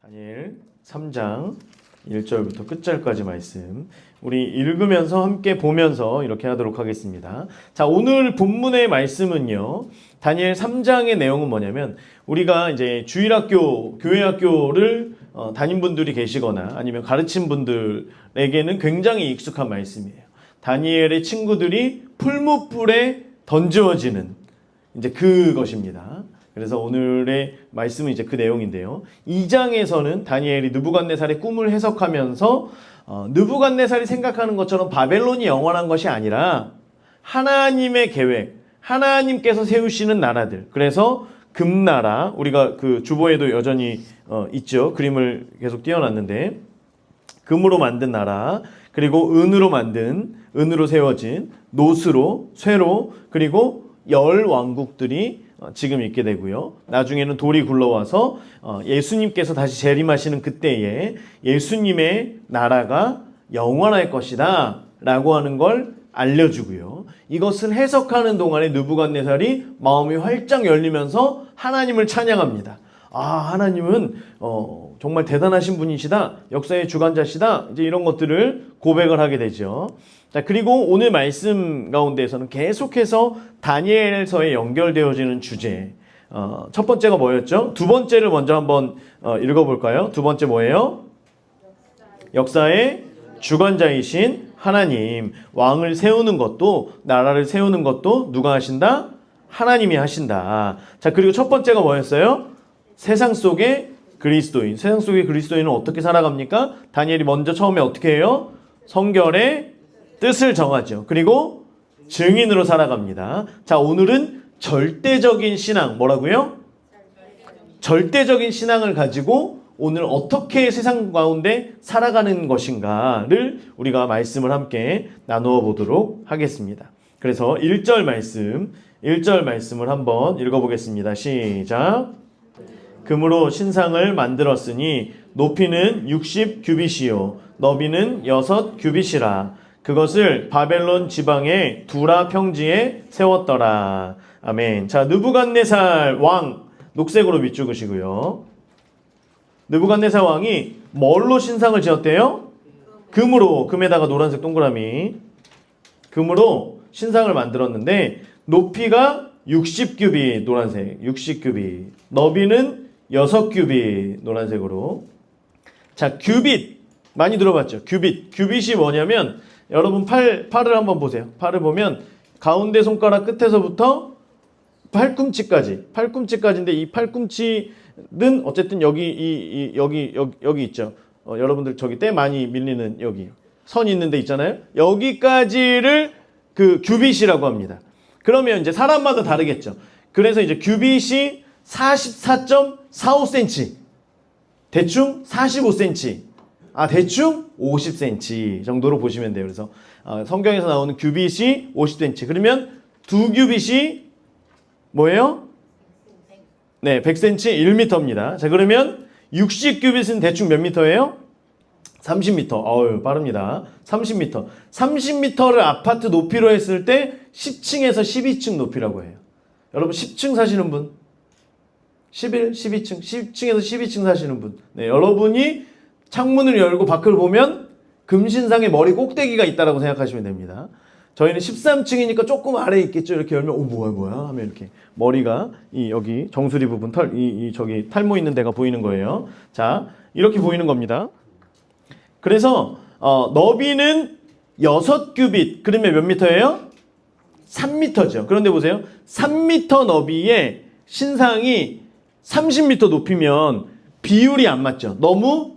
다니엘 3장 1절부터 끝절까지 말씀 우리 읽으면서 함께 보면서 이렇게 하도록 하겠습니다. 자, 오늘 본문의 말씀은요. 다니엘 3장의 내용은 뭐냐면 우리가 이제 주일학교, 교회학교를 다닌 분들이 계시거나 아니면 가르친 분들에게는 굉장히 익숙한 말씀이에요. 다니엘의 친구들이 풀무불에 던져지는 이제 그것입니다. 그래서 오늘의 말씀은 이제 그 내용인데요. 2장에서는 다니엘이 느부갓네살의 꿈을 해석하면서 느부갓네살이 생각하는 것처럼 바벨론이 영원한 것이 아니라 하나님의 계획, 하나님께서 세우시는 나라들. 그래서 금나라, 우리가 그 주보에도 여전히 있죠. 그림을 계속 띄워놨는데 금으로 만든 나라, 그리고 은으로 세워진 노스로, 쇠로, 그리고 열 왕국들이 지금 있게 되고요. 나중에는 돌이 굴러와서 예수님께서 다시 재림하시는 그때에 예수님의 나라가 영원할 것이다 라고 하는 걸 알려주고요. 이것을 해석하는 동안에 느부갓네살이 마음이 활짝 열리면서 하나님을 찬양합니다. 아, 하나님은 정말 대단하신 분이시다. 역사의 주관자시다. 이제 이런 것들을 고백을 하게 되죠. 자, 그리고 오늘 말씀 가운데에서는 계속해서 다니엘서에 연결되어지는 주제. 첫 번째가 뭐였죠? 두 번째를 먼저 한번 읽어볼까요? 두 번째 뭐예요? 역사의 주관자이신 하나님. 왕을 세우는 것도, 나라를 세우는 것도 누가 하신다? 하나님이 하신다. 자, 그리고 첫 번째가 뭐였어요? 세상 속의 그리스도인. 세상 속의 그리스도인은 어떻게 살아갑니까? 다니엘이 먼저 처음에 어떻게 해요? 성결의 뜻을 정하죠. 그리고 증인으로 살아갑니다. 자, 오늘은 절대적인 신앙, 뭐라고요? 절대적인 신앙을 가지고 오늘 어떻게 세상 가운데 살아가는 것인가를 우리가 말씀을 함께 나누어 보도록 하겠습니다. 그래서 1절 말씀을 한번 읽어보겠습니다. 시작. 금으로 신상을 만들었으니 높이는 60규빗이요 너비는 6규빗이라. 그것을 바벨론 지방의 두라 평지에 세웠더라. 아멘. 자, 느부갓네살 왕 녹색으로 밑줄그시고요. 느부갓네살 왕이 뭘로 신상을 지었대요? 금으로, 금에다가 노란색 동그라미. 금으로 신상을 만들었는데 높이가 60규빗 노란색, 60규빗. 너비는 6규빗 노란색으로. 자, 규빗 많이 들어봤죠? 규빗이 뭐냐면 여러분 팔을 한번 보세요. 팔을 보면 가운데 손가락 끝에서부터 팔꿈치까지인데 이 팔꿈치는 어쨌든 여기 있죠. 여러분들 저기 때 많이 밀리는 여기 선 있는 데 있잖아요. 여기까지를 그 규빗이라고 합니다. 그러면 이제 사람마다 다르겠죠. 그래서 이제 규빗이 44.45cm, 대충 45cm, 대충 50cm 정도로 보시면 돼요. 그래서 성경에서 나오는 규빗이 50cm. 그러면 두 규빗이 뭐예요? 네, 100cm, 1m입니다. 자, 그러면 60규빗은 대충 몇 미터예요? 30m. 어우, 빠릅니다. 30m. 30m를 아파트 높이로 했을 때 10층에서 12층 높이라고 해요. 여러분 10층 사시는 분? 11, 12층, 10층에서 12층 사시는 분. 네, 여러분이 창문을 열고 밖을 보면 금신상의 머리 꼭대기가 있다라고 생각하시면 됩니다. 저희는 13층이니까 조금 아래에 있겠죠. 이렇게 열면 뭐야 하면 이렇게 머리가 여기 정수리 부분 저기 탈모 있는 데가 보이는 거예요. 자, 이렇게 보이는 겁니다. 그래서 너비는 6규빗. 그러면 몇 미터예요? 3미터죠. 그런데 보세요. 3미터 너비에 신상이 30미터 높이면 비율이 안 맞죠. 너무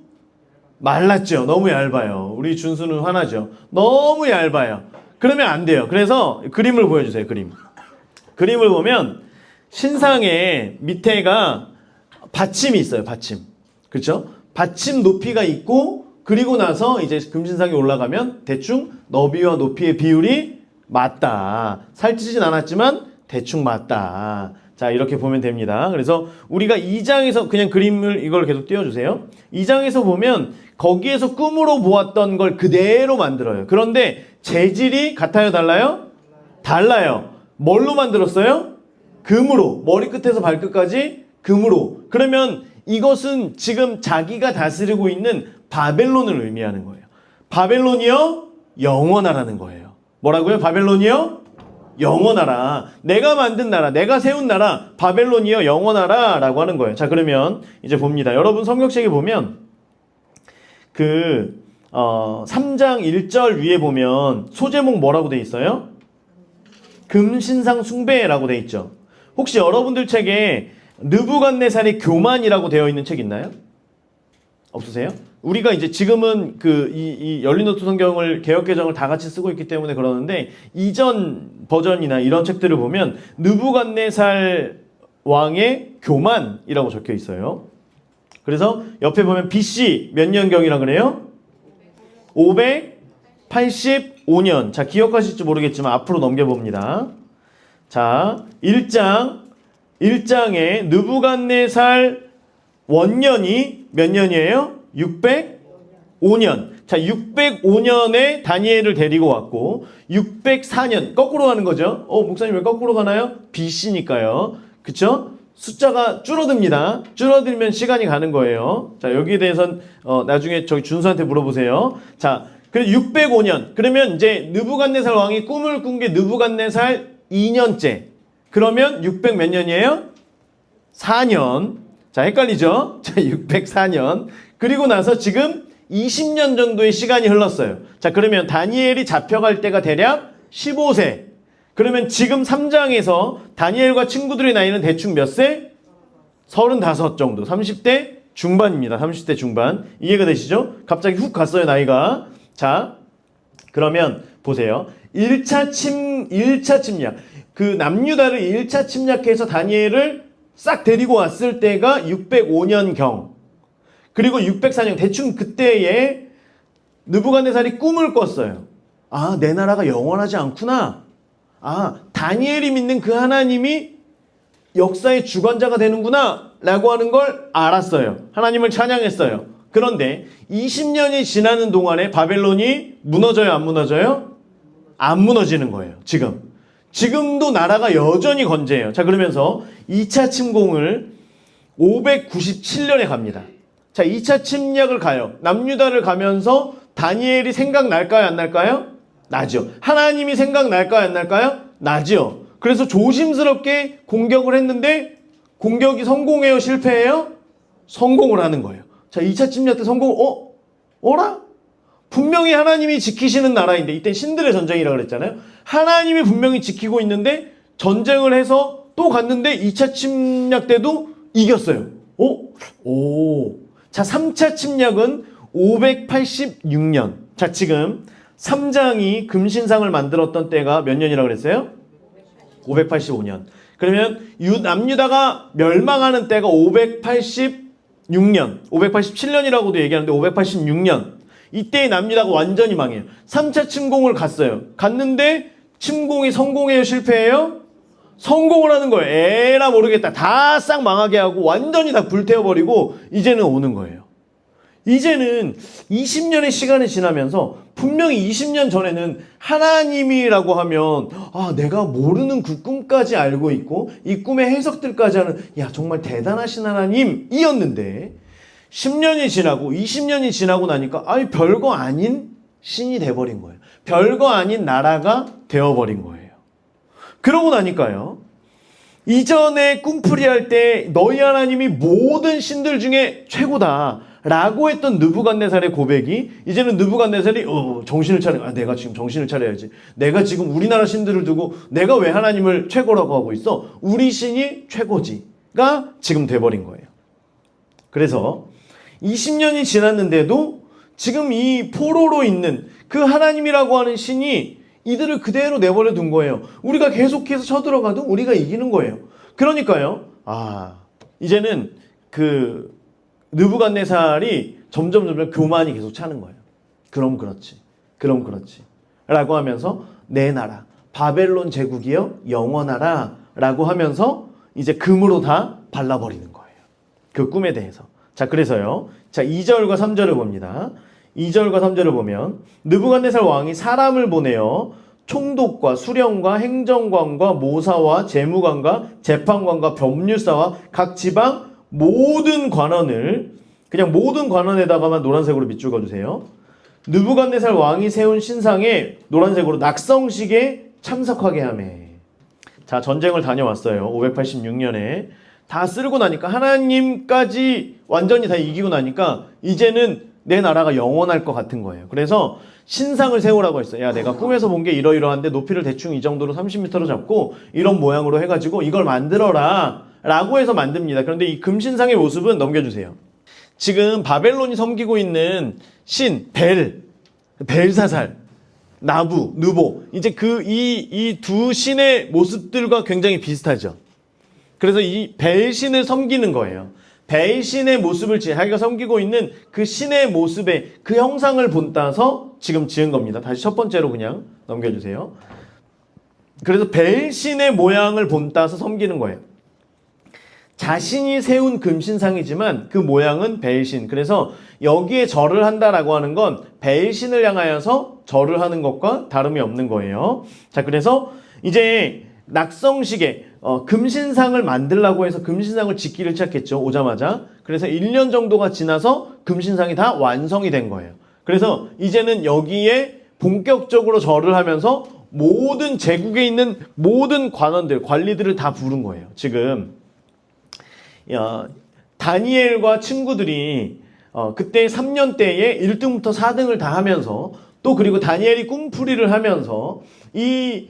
말랐죠. 너무 얇아요. 우리 준수는 화나죠. 너무 얇아요. 그러면 안 돼요. 그래서 그림을 보여주세요. 그림을 보면 신상의 밑에가 받침이 있어요. 받침. 그렇죠? 받침 높이가 있고 그리고 나서 이제 금신상이 올라가면 대충 너비와 높이의 비율이 맞다. 살찌진 않았지만 대충 맞다. 자, 이렇게 보면 됩니다. 그래서 우리가 2장에서 그냥 그림을 이걸 계속 띄워주세요. 2장에서 보면 거기에서 꿈으로 보았던 걸 그대로 만들어요. 그런데 재질이 같아요? 달라요? 달라요. 뭘로 만들었어요? 금으로. 머리끝에서 발끝까지 금으로. 그러면 이것은 지금 자기가 다스리고 있는 바벨론을 의미하는 거예요. 바벨론이요? 영원하라는 거예요. 뭐라고요? 바벨론이요? 영원하라. 내가 만든 나라, 내가 세운 나라, 바벨론이요? 영원하라 라고 하는 거예요. 자, 그러면 이제 봅니다. 여러분 성경책에 보면 3장 1절 위에 보면 소제목 뭐라고 돼 있어요? 금신상 숭배라고 돼 있죠. 혹시 여러분들 책에 느부갓네살의 교만이라고 되어 있는 책 있나요? 없으세요? 우리가 이제 지금은 이 열린노트 성경을 개역개정을 다 같이 쓰고 있기 때문에 그러는데 이전 버전이나 이런 책들을 보면 느부갓네살 왕의 교만이라고 적혀 있어요. 그래서 옆에 보면 BC 몇 년경이라 그래요? 585년. 자, 기억하실지 모르겠지만 앞으로 넘겨봅니다. 자, 1장에 느부갓네살 원년이 몇 년이에요? 605년. 자, 605년에 다니엘을 데리고 왔고 604년 거꾸로 가는 거죠. 목사님 왜 거꾸로 가나요? BC니까요. 그쵸? 숫자가 줄어듭니다. 줄어들면 시간이 가는 거예요. 자, 여기에 대해서는 나중에 저기 준수한테 물어보세요. 자, 그래서 605년. 그러면 이제 느부갓네살 왕이 꿈을 꾼 게 느부갓네살 2년째. 그러면 600 몇 년이에요? 4년. 자, 헷갈리죠? 자, 604년. 그리고 나서 지금 20년 정도의 시간이 흘렀어요. 자, 그러면 다니엘이 잡혀갈 때가 대략 15세. 그러면 지금 3장에서 다니엘과 친구들의 나이는 대충 몇 세? 35 정도. 30대 중반입니다. 30대 중반. 이해가 되시죠? 갑자기 훅 갔어요, 나이가. 자, 그러면 보세요. 1차 침략. 그 남유다를 1차 침략해서 다니엘을 싹 데리고 왔을 때가 605년경. 그리고 604년. 대충 그때에 느부갓네살이 꿈을 꿨어요. 아, 내 나라가 영원하지 않구나. 아, 다니엘이 믿는 그 하나님이 역사의 주관자가 되는구나 라고 하는 걸 알았어요. 하나님을 찬양했어요. 그런데 20년이 지나는 동안에 바벨론이 무너져요, 안 무너져요? 안 무너지는 거예요. 지금도 나라가 여전히 건재해요. 자, 그러면서 2차 침공을 597년에 갑니다. 자, 2차 침략을 가요. 남유다를 가면서 다니엘이 생각날까요, 안 날까요? 나죠. 하나님이 생각날까요, 안 날까요? 나죠. 그래서 조심스럽게 공격을 했는데 공격이 성공해요, 실패해요? 성공을 하는 거예요. 자, 2차 침략 때 어라? 분명히 하나님이 지키시는 나라인데, 이때 신들의 전쟁이라고 그랬잖아요. 하나님이 분명히 지키고 있는데 전쟁을 해서 또 갔는데 2차 침략 때도 이겼어요. 자, 3차 침략은 586년. 자, 지금 3장이 금신상을 만들었던 때가 몇 년이라고 그랬어요? 585년. 그러면 남유다가 멸망하는 때가 586년, 587년이라고도 얘기하는데 586년. 이때 남유다가 완전히 망해요. 3차 침공을 갔는데 침공이 성공해요, 실패해요? 성공을 하는 거예요. 에라 모르겠다. 다 싹 망하게 하고 완전히 다 불태워버리고 이제는 오는 거예요. 이제는 20년의 시간이 지나면서 분명히 20년 전에는 하나님이라고 하면 내가 모르는 그 꿈까지 알고 있고 이 꿈의 해석들까지 하는 정말 대단하신 하나님이었는데 10년이 지나고 20년이 지나고 나니까 별거 아닌 신이 돼버린 거예요. 별거 아닌 나라가 되어버린 거예요. 그러고 나니까요. 이전에 꿈풀이 할 때 너희 하나님이 모든 신들 중에 최고다 라고 했던 느부갓네살의 고백이 이제는 느부갓네살이 정신을 차려. 내가 지금 정신을 차려야지. 내가 지금 우리나라 신들을 두고 내가 왜 하나님을 최고라고 하고 있어? 우리 신이 최고지가 지금 돼버린 거예요. 그래서 20년이 지났는데도 지금 이 포로로 있는 그 하나님이라고 하는 신이 이들을 그대로 내버려 둔 거예요. 우리가 계속해서 쳐들어가도 우리가 이기는 거예요. 그러니까요. 이제는 그 느부갓네살이 점점 교만이 계속 차는 거예요. 그럼 그렇지 라고 하면서 내 나라 바벨론 제국이여 영원하라 라고 하면서 이제 금으로 다 발라버리는 거예요. 그 꿈에 대해서. 자, 그래서요. 자, 2절과 3절을 봅니다. 2절과 3절을 보면 느부갓네살 왕이 사람을 보내어 총독과 수령과 행정관과 모사와 재무관과 재판관과 법률사와 각 지방 모든 관원을 그냥 모든 관원에다가만 노란색으로 밑줄 그어주세요. 느부갓네살 왕이 세운 신상에 노란색으로 낙성식에 참석하게 하매. 자, 전쟁을 다녀왔어요. 586년에. 다 쓰고 나니까 하나님까지 완전히 다 이기고 나니까 이제는 내 나라가 영원할 것 같은 거예요. 그래서 신상을 세우라고 했어요. 야, 내가 꿈에서 본 게 이러이러한데 높이를 대충 이 정도로 30m로 잡고 이런 모양으로 해가지고 이걸 만들어라 라고 해서 만듭니다. 그런데 이 금신상의 모습은 넘겨주세요. 지금 바벨론이 섬기고 있는 신, 벨사살, 나부, 느보, 이제 이 두 신의 모습들과 굉장히 비슷하죠. 그래서 이 벨신을 섬기는 거예요. 벨신의 모습을 자기가 섬기고 있는 그 신의 모습의 그 형상을 본따서 지금 지은 겁니다. 다시 첫 번째로 그냥 넘겨주세요. 그래서 벨신의 모양을 본따서 섬기는 거예요. 자신이 세운 금신상이지만 그 모양은 벨신. 그래서 여기에 절을 한다라고 하는 건 벨신을 향하여서 절을 하는 것과 다름이 없는 거예요. 자, 그래서 이제 낙성식에 금신상을 만들라고 해서 금신상을 짓기를 시작했죠. 오자마자. 그래서 1년 정도가 지나서 금신상이 다 완성이 된 거예요. 그래서 이제는 여기에 본격적으로 절을 하면서 모든 제국에 있는 모든 관원들, 관리들을 다 부른 거예요. 지금 다니엘과 친구들이 그때 3년 때에 1등부터 4등을 다 하면서 또 그리고 다니엘이 꿈풀이를 하면서 이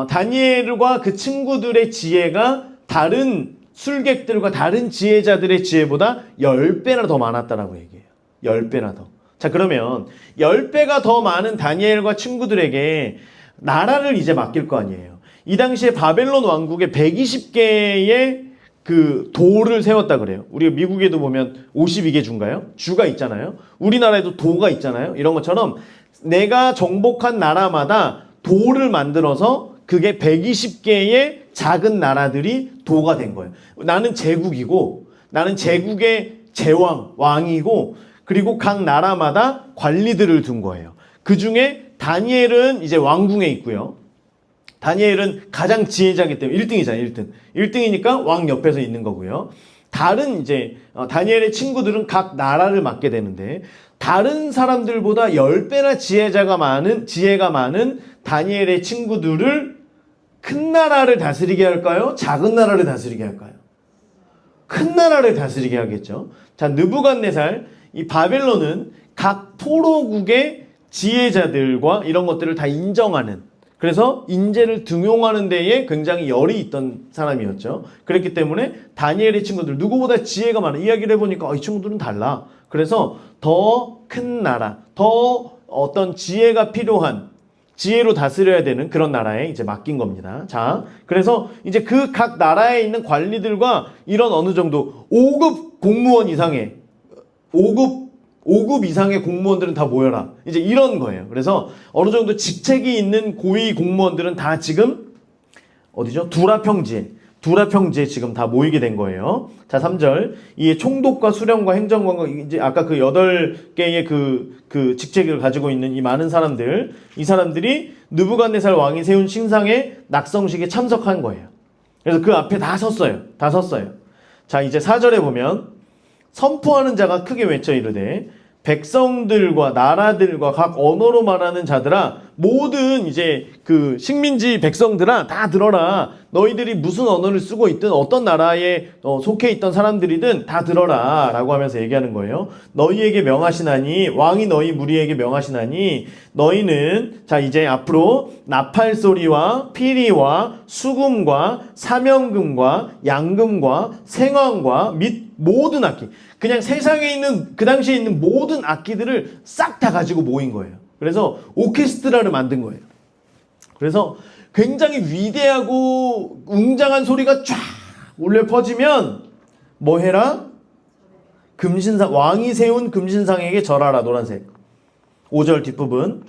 다니엘과 그 친구들의 지혜가 다른 술객들과 다른 지혜자들의 지혜보다 10배나 더 많았다라고 얘기해요. 10배나 더. 자, 그러면 10배가 더 많은 다니엘과 친구들에게 나라를 이제 맡길 거 아니에요. 이 당시에 바벨론 왕국에 120개의 그 도를 세웠다 그래요. 우리가 미국에도 보면 52개 주인가요? 주가 있잖아요. 우리나라에도 도가 있잖아요. 이런 것처럼 내가 정복한 나라마다 도를 만들어서 그게 120개의 작은 나라들이 도가 된 거예요. 나는 제국이고 나는 제국의 제왕, 왕이고 그리고 각 나라마다 관리들을 둔 거예요. 그 중에 다니엘은 이제 왕궁에 있고요. 다니엘은 가장 지혜자이기 때문에 1등이잖아요. 1등. 1등이니까 왕 옆에서 있는 거고요. 다른 이제 다니엘의 친구들은 각 나라를 맡게 되는데 다른 사람들보다 10배나 지혜가 많은 다니엘의 친구들을 큰 나라를 다스리게 할까요? 작은 나라를 다스리게 할까요? 큰 나라를 다스리게 하겠죠. 자, 느부갓네살, 이 바벨론은 각 포로국의 지혜자들과 이런 것들을 다 인정하는, 그래서 인재를 등용하는 데에 굉장히 열이 있던 사람이었죠. 그렇기 때문에 다니엘의 친구들 누구보다 지혜가 많은 이야기를 해보니까 이 친구들은 달라. 그래서 더 큰 나라, 더 어떤 지혜가 필요한 지혜로 다스려야 되는 그런 나라에 이제 맡긴 겁니다. 자, 그래서 이제 그 각 나라에 있는 관리들과 이런 어느 정도 5급 공무원 이상의 5급 이상의 공무원들은 다 모여라. 이제 이런 거예요. 그래서 어느 정도 직책이 있는 고위 공무원들은 다 지금 어디죠? 두라평지에 지금 다 모이게 된 거예요. 자, 3절. 이 총독과 수령과 행정관과 이제 아까 그 8개의 그 직책을 가지고 있는 이 많은 사람들, 이 사람들이 느부갓네살 왕이 세운 신상의 낙성식에 참석한 거예요. 그래서 그 앞에 다 섰어요. 자, 이제 4절에 보면 선포하는 자가 크게 외쳐 이르되 백성들과 나라들과 각 언어로 말하는 자들아, 모든 이제 그 식민지 백성들아 다 들어라. 너희들이 무슨 언어를 쓰고 있든 어떤 나라에 속해 있던 사람들이든 다 들어라 라고 하면서 얘기하는 거예요. 너희에게 명하시나니, 왕이 너희 무리에게 명하시나니 너희는, 자 이제 앞으로 나팔소리와 피리와 수금과 사명금과 양금과 생황과 및 모든 악기, 그냥 세상에 있는 그 당시에 있는 모든 악기들을 싹 다 가지고 모인 거예요. 그래서 오케스트라를 만든 거예요. 그래서 굉장히 위대하고 웅장한 소리가 쫙 울려 퍼지면 뭐 해라? 금신상, 왕이 세운 금신상에게 절하라. 노란색 5절 뒷부분,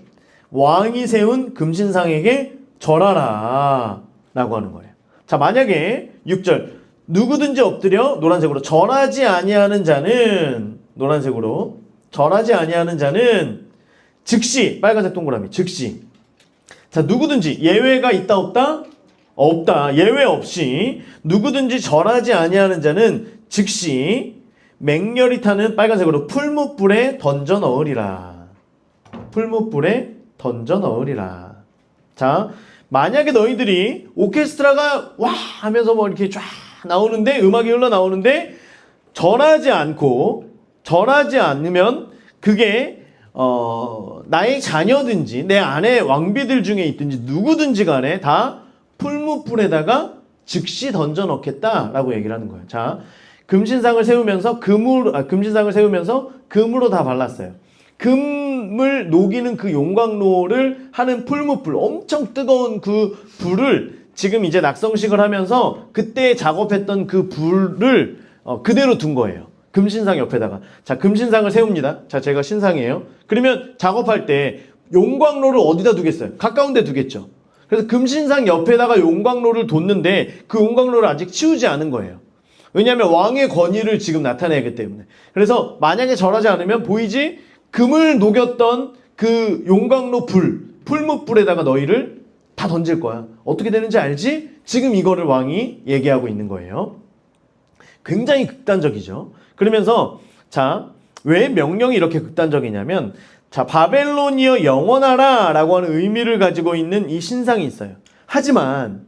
왕이 세운 금신상에게 절하라 라고 하는 거예요. 자, 만약에 6절 누구든지 엎드려, 노란색으로, 절하지 아니하는 자는, 노란색으로, 절하지 아니하는 자는 즉시, 빨간색 동그라미, 즉시. 자, 누구든지, 예외가 있다 없다? 없다. 예외 없이 누구든지 절하지 아니하는 자는 즉시 맹렬히 타는 빨간색으로 풀무불에 던져 넣으리라. 풀무불에 던져 넣으리라. 자, 만약에 너희들이 오케스트라가 와 하면서 뭐 이렇게 쫙 나오는데 음악이 흘러나오는데 절하지 않으면 그게 나의 자녀든지 내 아내 왕비들 중에 있든지 누구든지 간에 다 풀무불에다가 즉시 던져 넣겠다라고 얘기를 하는 거예요. 자, 금신상을 세우면서 금으로 다 발랐어요. 금을 녹이는 그 용광로를 하는 풀무불, 엄청 뜨거운 그 불을 지금 이제 낙성식을 하면서 그때 작업했던 그 불을 그대로 둔 거예요. 금신상 옆에다가. 자, 금신상을 세웁니다. 자, 제가 신상이에요. 그러면 작업할 때 용광로를 어디다 두겠어요? 가까운 데 두겠죠. 그래서 금신상 옆에다가 용광로를 뒀는데 그 용광로를 아직 치우지 않은 거예요. 왜냐하면 왕의 권위를 지금 나타내기 때문에. 그래서 만약에 절하지 않으면 보이지? 금을 녹였던 그 용광로 풀무불에다가 너희를 다 던질 거야. 어떻게 되는지 알지? 지금 이거를 왕이 얘기하고 있는 거예요. 굉장히 극단적이죠. 그러면서 자, 왜 명령이 이렇게 극단적이냐면 자, 바벨론이여 영원하라 라고 하는 의미를 가지고 있는 이 신상이 있어요. 하지만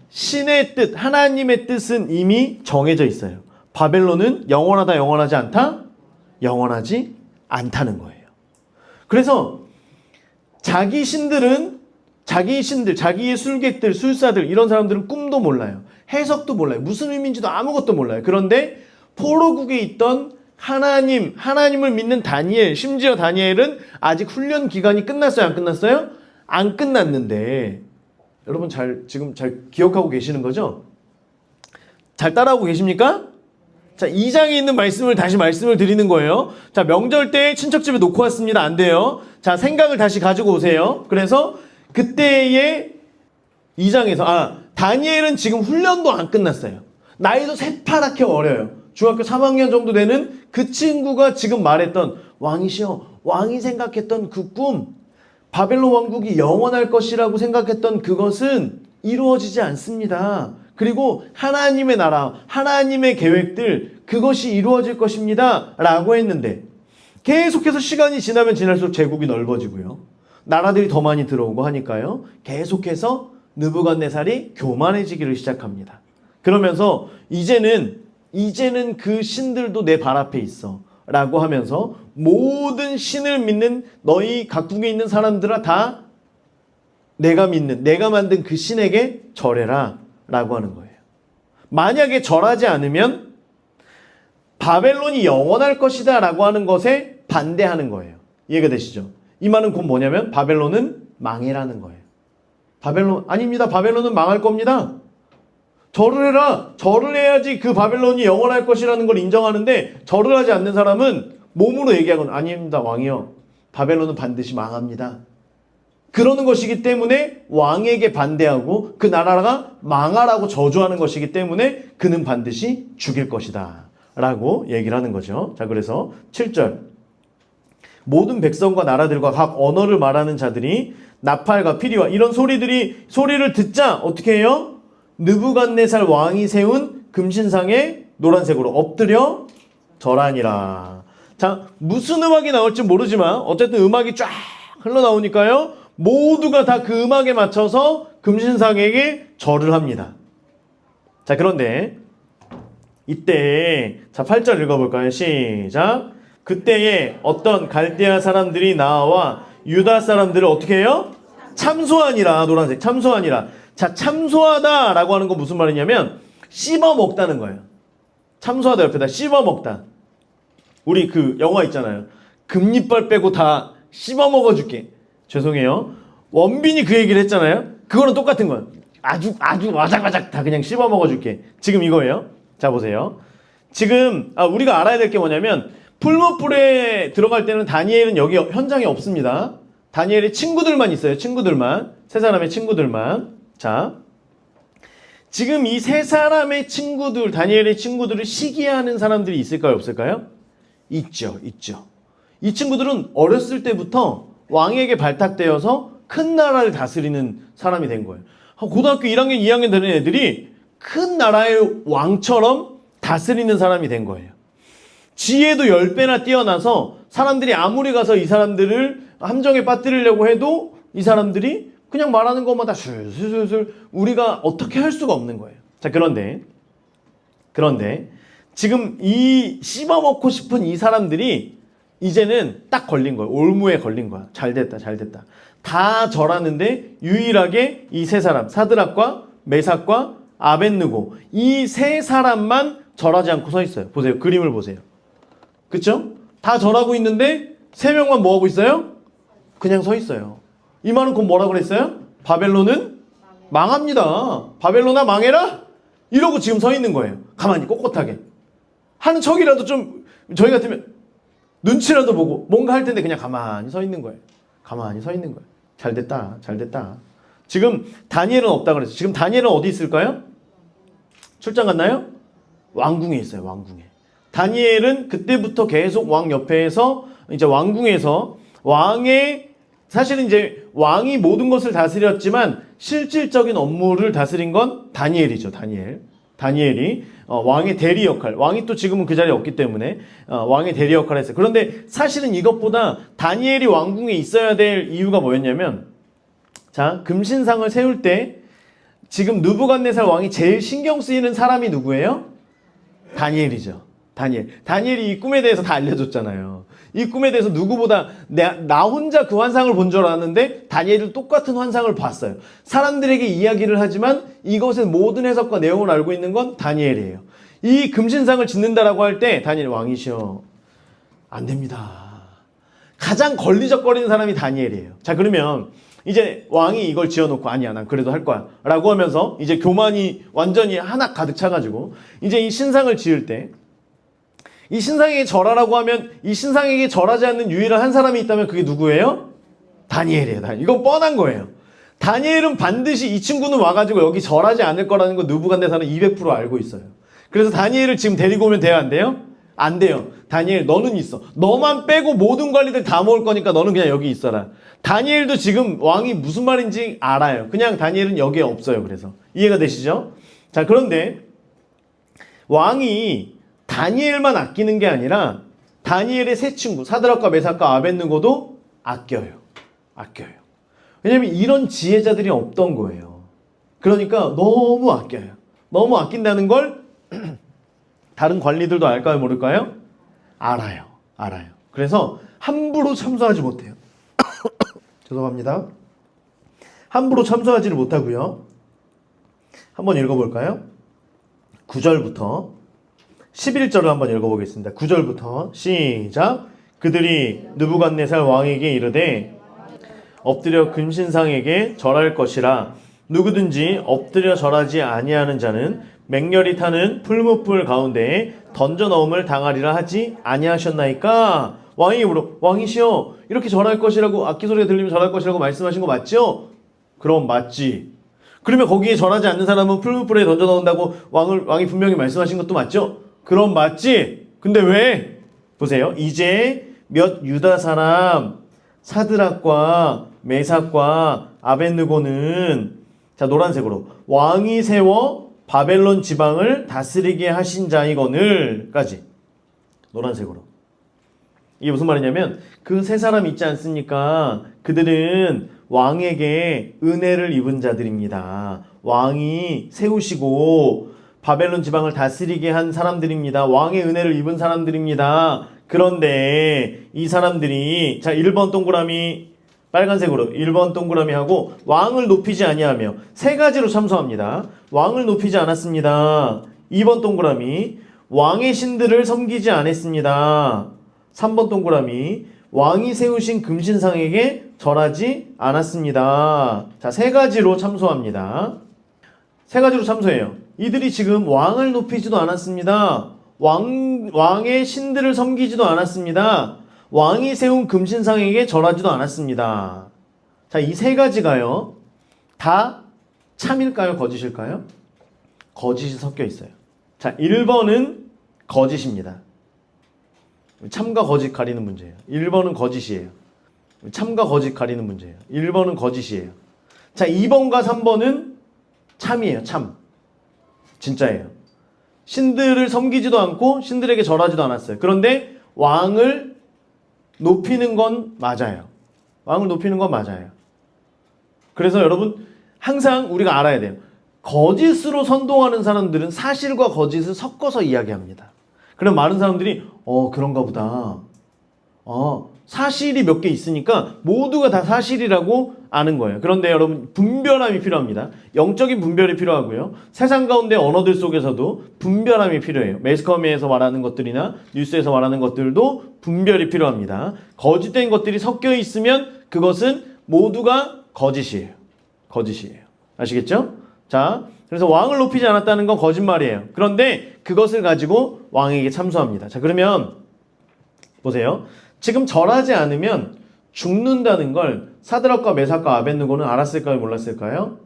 신의 뜻, 하나님의 뜻은 이미 정해져 있어요. 바벨론은 영원하다, 영원하지 않다? 영원하지 않다는 거예요. 그래서 자기의 술객들, 술사들 이런 사람들은 꿈도 몰라요. 해석도 몰라요. 무슨 의미인지도 아무것도 몰라요. 그런데 포로국에 있던 하나님을 믿는 다니엘, 심지어 다니엘은 아직 훈련 기간이 끝났어요? 안 끝났어요? 안 끝났는데 여러분 지금 잘 기억하고 계시는 거죠? 잘 따라하고 계십니까? 자, 2장에 있는 말씀을 다시 말씀을 드리는 거예요. 자, 명절 때 친척집에 놓고 왔습니다. 안 돼요. 자, 생각을 다시 가지고 오세요. 그래서 그때의 2장에서 다니엘은 지금 훈련도 안 끝났어요. 나이도 새파랗게 어려요. 중학교 3학년 정도 되는 그 친구가 지금 말했던 왕이시여, 왕이 생각했던 그 꿈, 바벨론 왕국이 영원할 것이라고 생각했던 그것은 이루어지지 않습니다. 그리고 하나님의 나라, 하나님의 계획들, 그것이 이루어질 것입니다. 라고 했는데 계속해서 시간이 지나면 지날수록 제국이 넓어지고요. 나라들이 더 많이 들어오고 하니까요. 계속해서 느부갓네살이 교만해지기를 시작합니다. 그러면서 이제는 그 신들도 내 발 앞에 있어 라고 하면서 모든 신을 믿는 너희 각국에 있는 사람들아 다 내가 만든 그 신에게 절해라 라고 하는 거예요. 만약에 절하지 않으면 바벨론이 영원할 것이다 라고 하는 것에 반대하는 거예요. 이해가 되시죠? 이 말은 곧 뭐냐면 바벨론은 망해라는 거예요. 아닙니다. 바벨론은 망할 겁니다. 절을 해라. 절을 해야지 그 바벨론이 영원할 것이라는 걸 인정하는데 절을 하지 않는 사람은 몸으로 얘기하거나 아닙니다. 왕이요. 바벨론은 반드시 망합니다. 그러는 것이기 때문에 왕에게 반대하고 그 나라가 망하라고 저주하는 것이기 때문에 그는 반드시 죽일 것이다. 라고 얘기를 하는 거죠. 자, 그래서 7절. 모든 백성과 나라들과 각 언어를 말하는 자들이 나팔과 피리와 이런 소리를 듣자 어떻게 해요? 느부갓네살 왕이 세운 금신상에 노란색으로 엎드려 절하니라. 자, 무슨 음악이 나올지 모르지만 어쨌든 음악이 쫙 흘러나오니까요. 모두가 다 그 음악에 맞춰서 금신상에게 절을 합니다. 자, 그런데 이때 자 8절 읽어볼까요? 시작. 그때에 어떤 갈대아 사람들이 나와 유다 사람들을 어떻게 해요? 참소하니라. 노란색 참소하니라. 자, 참소하다 라고 하는 건 무슨 말이냐면 씹어먹다는 거예요. 참소하다 옆에다 씹어먹다. 우리 그 영화 있잖아요. 금리빨 빼고 다 씹어먹어줄게. 죄송해요. 원빈이 그 얘기를 했잖아요. 그거는 똑같은 거예요. 아주 와작와작 다 그냥 씹어먹어줄게. 지금 이거예요. 자, 보세요. 지금 우리가 알아야 될 게 뭐냐면 풀무불에 들어갈 때는 다니엘은 여기 현장에 없습니다. 다니엘의 친구들만 있어요. 세 사람의 친구들만. 자, 지금 이 세 사람의 친구들, 다니엘의 친구들을 시기하는 사람들이 있을까요? 없을까요? 있죠. 이 친구들은 어렸을 때부터 왕에게 발탁되어서 큰 나라를 다스리는 사람이 된 거예요. 고등학교 1학년, 2학년 되는 애들이 큰 나라의 왕처럼 다스리는 사람이 된 거예요. 지혜도 10배나 뛰어나서 사람들이 아무리 가서 이 사람들을 함정에 빠뜨리려고 해도 이 사람들이 그냥 말하는 것마다 술술술 우리가 어떻게 할 수가 없는 거예요. 자, 그런데 지금 이 씹어먹고 싶은 이 사람들이 이제는 딱 걸린 거예요. 올무에 걸린 거야. 잘 됐다. 다 절하는데 유일하게 이 세 사람, 사드락과 메삭과 아벳느고 이 세 사람만 절하지 않고 서 있어요. 보세요. 그림을 보세요. 그쵸? 다 절하고 있는데 세 명만 뭐 하고 있어요? 그냥 서 있어요. 이 말은 곧 뭐라 그랬어요? 바벨론은 망합니다. 바벨론아 망해라? 이러고 지금 서 있는 거예요. 가만히 꼿꼿하게. 하는 척이라도 좀 저희 같으면 눈치라도 보고 뭔가 할 텐데 그냥 가만히 서 있는 거예요. 가만히 서 있는 거예요. 잘 됐다. 지금 다니엘은 없다 그랬어요. 지금 다니엘은 어디 있을까요? 출장 갔나요? 왕궁에 있어요. 왕궁에. 다니엘은 그때부터 계속 왕 옆에서 이제 왕궁에서 사실은 이제 왕이 모든 것을 다스렸지만 실질적인 업무를 다스린 건 다니엘이죠. 다니엘이 왕의 대리 역할. 왕이 또 지금은 그 자리에 없기 때문에 왕의 대리 역할을 했어요. 그런데 사실은 이것보다 다니엘이 왕궁에 있어야 될 이유가 뭐였냐면, 자, 금신상을 세울 때 지금 느부갓네살 왕이 제일 신경 쓰이는 사람이 누구예요? 다니엘이죠. 다니엘이 이 꿈에 대해서 다 알려줬잖아요. 이 꿈에 대해서 누구보다 나 혼자 그 환상을 본 줄 알았는데 다니엘도 똑같은 환상을 봤어요. 사람들에게 이야기를 하지만 이것의 모든 해석과 내용을 알고 있는 건 다니엘이에요. 이 금신상을 짓는다라고 할 때 다니엘 왕이시여 안 됩니다. 가장 걸리적거리는 사람이 다니엘이에요. 자, 그러면 이제 왕이 이걸 지어놓고 아니야 난 그래도 할 거야 라고 하면서 이제 교만이 완전히 하나 가득 차가지고 이제 이 신상을 지을 때 이 신상에게 절하라고 하면 이 신상에게 절하지 않는 유일한 한 사람이 있다면 그게 누구예요? 다니엘이에요. 이건 뻔한 거예요. 다니엘은 반드시 이 친구는 와가지고 여기 절하지 않을 거라는 거 느부갓네살은 200% 알고 있어요. 그래서 다니엘을 지금 데리고 오면 돼요? 안 돼요? 안 돼요. 다니엘 너는 있어. 너만 빼고 모든 관리들 다 모을 거니까 너는 그냥 여기 있어라. 다니엘도 지금 왕이 무슨 말인지 알아요. 그냥 다니엘은 여기에 없어요. 그래서 이해가 되시죠? 자, 그런데 왕이 다니엘만 아끼는 게 아니라 다니엘의 세 친구 사드락과 메삭과 아벳느고도 아껴요. 왜냐면 이런 지혜자들이 없던 거예요. 그러니까 너무 아껴요. 너무 아낀다는 걸 다른 관리들도 알까요? 모를까요? 알아요. 그래서 함부로 참소하지 못해요. 죄송합니다. 함부로 참소하지를 못하고요. 한번 읽어볼까요? 9절부터 11절을 한번 읽어보겠습니다. 9절부터 시작. 그들이 느부갓네살 왕에게 이르되 엎드려 금신상에게 절할 것이라. 누구든지 엎드려 절하지 아니하는 자는 맹렬히 타는 풀무불 가운데에 던져 넣음을 당하리라 하지 아니하셨나이까. 왕이 물어 왕이시여 이렇게 절할 것이라고 악기 소리가 들리면 절할 것이라고 말씀하신 거 맞죠? 그럼 맞지. 그러면 거기에 절하지 않는 사람은 풀무불에 던져 넣는다고 왕이 분명히 말씀하신 것도 맞죠? 그럼 맞지? 근데 왜? 보세요. 이제 몇 유다 사람 사드락과 메삭과 아벳느고는 자 노란색으로 왕이 세워 바벨론 지방을 다스리게 하신 자이거늘까지 노란색으로. 이게 무슨 말이냐면 그 세 사람 있지 않습니까? 그들은 왕에게 은혜를 입은 자들입니다. 왕이 세우시고 바벨론 지방을 다스리게 한 사람들입니다. 왕의 은혜를 입은 사람들입니다. 그런데 이 사람들이 자 1번 동그라미 빨간색으로 1번 동그라미 하고 왕을 높이지 아니하며 세 가지로 참소합니다. 왕을 높이지 않았습니다. 2번 동그라미 왕의 신들을 섬기지 않았습니다. 3번 동그라미 왕이 세우신 금신상에게 절하지 않았습니다. 자, 세 가지로 참소합니다. 세 가지로 참소해요. 이들이 지금 왕을 높이지도 않았습니다. 왕의 신들을 섬기지도 않았습니다. 왕이 세운 금신상에게 절하지도 않았습니다. 자, 이 세 가지가요. 다 참일까요? 거짓일까요? 거짓이 섞여 있어요. 자, 1번은 거짓입니다. 참과 거짓 가리는 문제예요. 1번은 거짓이에요. 참과 거짓 가리는 문제예요. 1번은 거짓이에요. 자, 2번과 3번은 참이에요. 참. 진짜예요. 신들을 섬기지도 않고 신들에게 절하지도 않았어요. 그런데 왕을 높이는 건 맞아요. 왕을 높이는 건 맞아요. 그래서 여러분 항상 우리가 알아야 돼요. 거짓으로 선동하는 사람들은 사실과 거짓을 섞어서 이야기합니다. 그럼 많은 사람들이 그런가 보다. 사실이 몇 개 있으니까 모두가 다 사실이라고 아는 거예요. 그런데 여러분 분별함이 필요합니다. 영적인 분별이 필요하고요. 세상 가운데 언어들 속에서도 분별함이 필요해요. 매스컴에서 말하는 것들이나 뉴스에서 말하는 것들도 분별이 필요합니다. 거짓된 것들이 섞여 있으면 그것은 모두가 거짓이에요. 거짓이에요. 아시겠죠? 자, 그래서 왕을 높이지 않았다는 건 거짓말이에요. 그런데 그것을 가지고 왕에게 참소합니다. 자, 그러면 보세요. 지금 절하지 않으면 죽는다는 걸 사드락과 메삭과 아벳느고는 알았을까요? 몰랐을까요?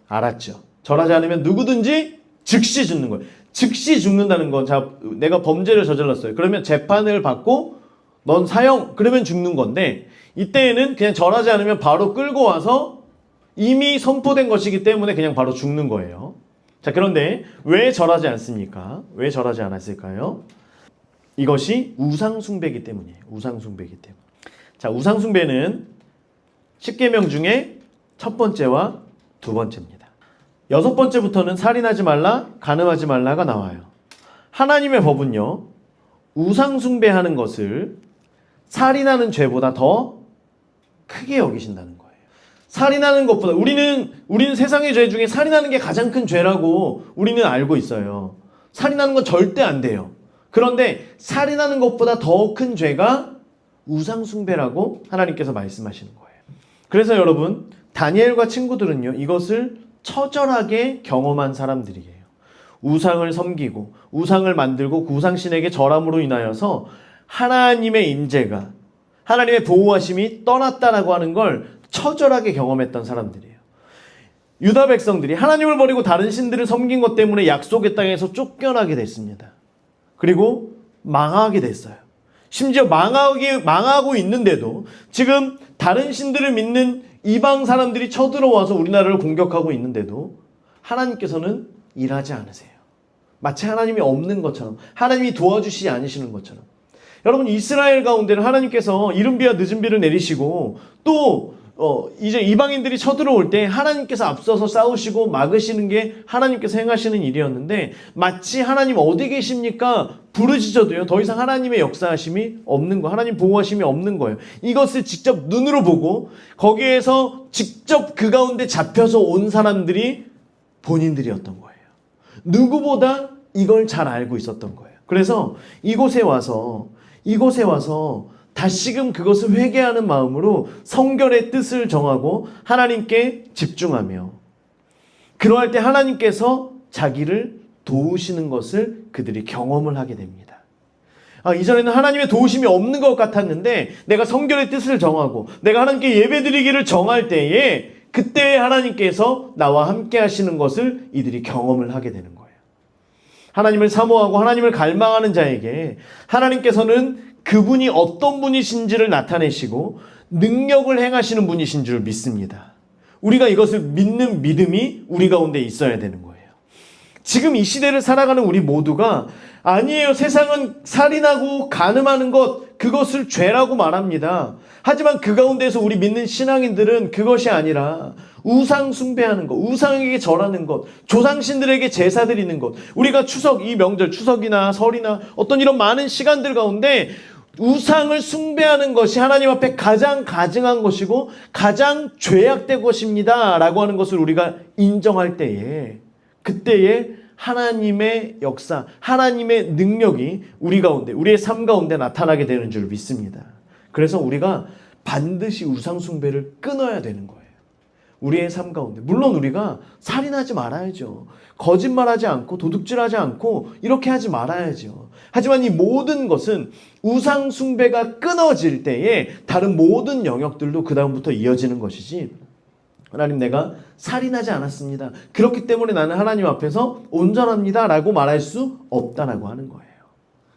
알았죠. 절하지 않으면 누구든지 즉시 죽는 거예요. 즉시 죽는다는 건, 자, 내가 범죄를 저질렀어요. 그러면 재판을 받고 넌 사형, 그러면 죽는 건데, 이때에는 그냥 절하지 않으면 바로 끌고 와서 이미 선포된 것이기 때문에 그냥 바로 죽는 거예요. 자, 그런데 왜 절하지 않습니까? 왜 절하지 않았을까요? 이것이 우상숭배이기 때문이에요. 우상숭배이기 때문에. 자, 우상숭배는 10계명 중에 첫 번째와 두 번째입니다. 여섯 번째부터는 살인하지 말라, 간음하지 말라가 나와요. 하나님의 법은요, 우상숭배하는 것을 살인하는 죄보다 더 크게 여기신다는 거예요. 살인하는 것보다 우리는 세상의 죄 중에 살인하는 게 가장 큰 죄라고 우리는 알고 있어요. 살인하는 건 절대 안 돼요. 그런데 살인하는 것보다 더 큰 죄가 우상숭배라고 하나님께서 말씀하시는 거예요. 그래서 여러분 다니엘과 친구들은요 이것을 처절하게 경험한 사람들이에요. 우상을 섬기고 우상을 만들고 그 우상신에게 절함으로 인하여서 하나님의 임재가 하나님의 보호하심이 떠났다라고 하는 걸 처절하게 경험했던 사람들이에요. 유다 백성들이 하나님을 버리고 다른 신들을 섬긴 것 때문에 약속의 땅에서 쫓겨나게 됐습니다. 그리고 망하게 됐어요. 심지어 망하고 있는데도 지금 다른 신들을 믿는 이방 사람들이 쳐들어와서 우리나라를 공격하고 있는데도 하나님께서는 일하지 않으세요. 마치 하나님이 없는 것처럼, 하나님이 도와주시지 않으시는 것처럼. 여러분 이스라엘 가운데는 하나님께서 이른 비와 늦은 비를 내리시고 또 이제 이방인들이 쳐들어올 때 하나님께서 앞서서 싸우시고 막으시는 게 하나님께서 행하시는 일이었는데 마치 하나님 어디 계십니까? 부르짖어도요 더 이상 하나님의 역사하심이 없는 거, 하나님 보호하심이 없는 거예요. 이것을 직접 눈으로 보고 거기에서 직접 그 가운데 잡혀서 온 사람들이 본인들이었던 거예요. 누구보다 이걸 잘 알고 있었던 거예요. 그래서 이곳에 와서 다시금 그것을 회개하는 마음으로 성결의 뜻을 정하고 하나님께 집중하며 그러할 때 하나님께서 자기를 도우시는 것을 그들이 경험을 하게 됩니다. 이전에는 하나님의 도우심이 없는 것 같았는데 내가 성결의 뜻을 정하고 내가 하나님께 예배드리기를 정할 때에 그때 하나님께서 나와 함께 하시는 것을 이들이 경험을 하게 되는 거예요. 하나님을 사모하고 하나님을 갈망하는 자에게 하나님께서는 그분이 어떤 분이신지를 나타내시고 능력을 행하시는 분이신 줄 믿습니다. 우리가 이것을 믿는 믿음이 우리 가운데 있어야 되는 거예요. 지금 이 시대를 살아가는 우리 모두가 아니에요. 세상은 살인하고 간음하는 것, 그것을 죄라고 말합니다. 하지만 그 가운데서 우리 믿는 신앙인들은 그것이 아니라 우상 숭배하는 것, 우상에게 절하는 것, 조상신들에게 제사 드리는 것, 우리가 추석, 이 명절, 추석이나 설이나 어떤 이런 많은 시간들 가운데 우상을 숭배하는 것이 하나님 앞에 가장 가증한 것이고 가장 죄악된 것입니다 라고 하는 것을 우리가 인정할 때에 그때에 하나님의 역사, 하나님의 능력이 우리 가운데, 우리의 삶 가운데 나타나게 되는 줄 믿습니다. 그래서 우리가 반드시 우상 숭배를 끊어야 되는 거예요. 우리의 삶 가운데. 물론 우리가 살인하지 말아야죠. 거짓말하지 않고 도둑질하지 않고 이렇게 하지 말아야죠. 하지만 이 모든 것은 우상 숭배가 끊어질 때에 다른 모든 영역들도 그 다음부터 이어지는 것이지 하나님 내가 살인하지 않았습니다. 그렇기 때문에 나는 하나님 앞에서 온전합니다 라고 말할 수 없다라고 하는 거예요.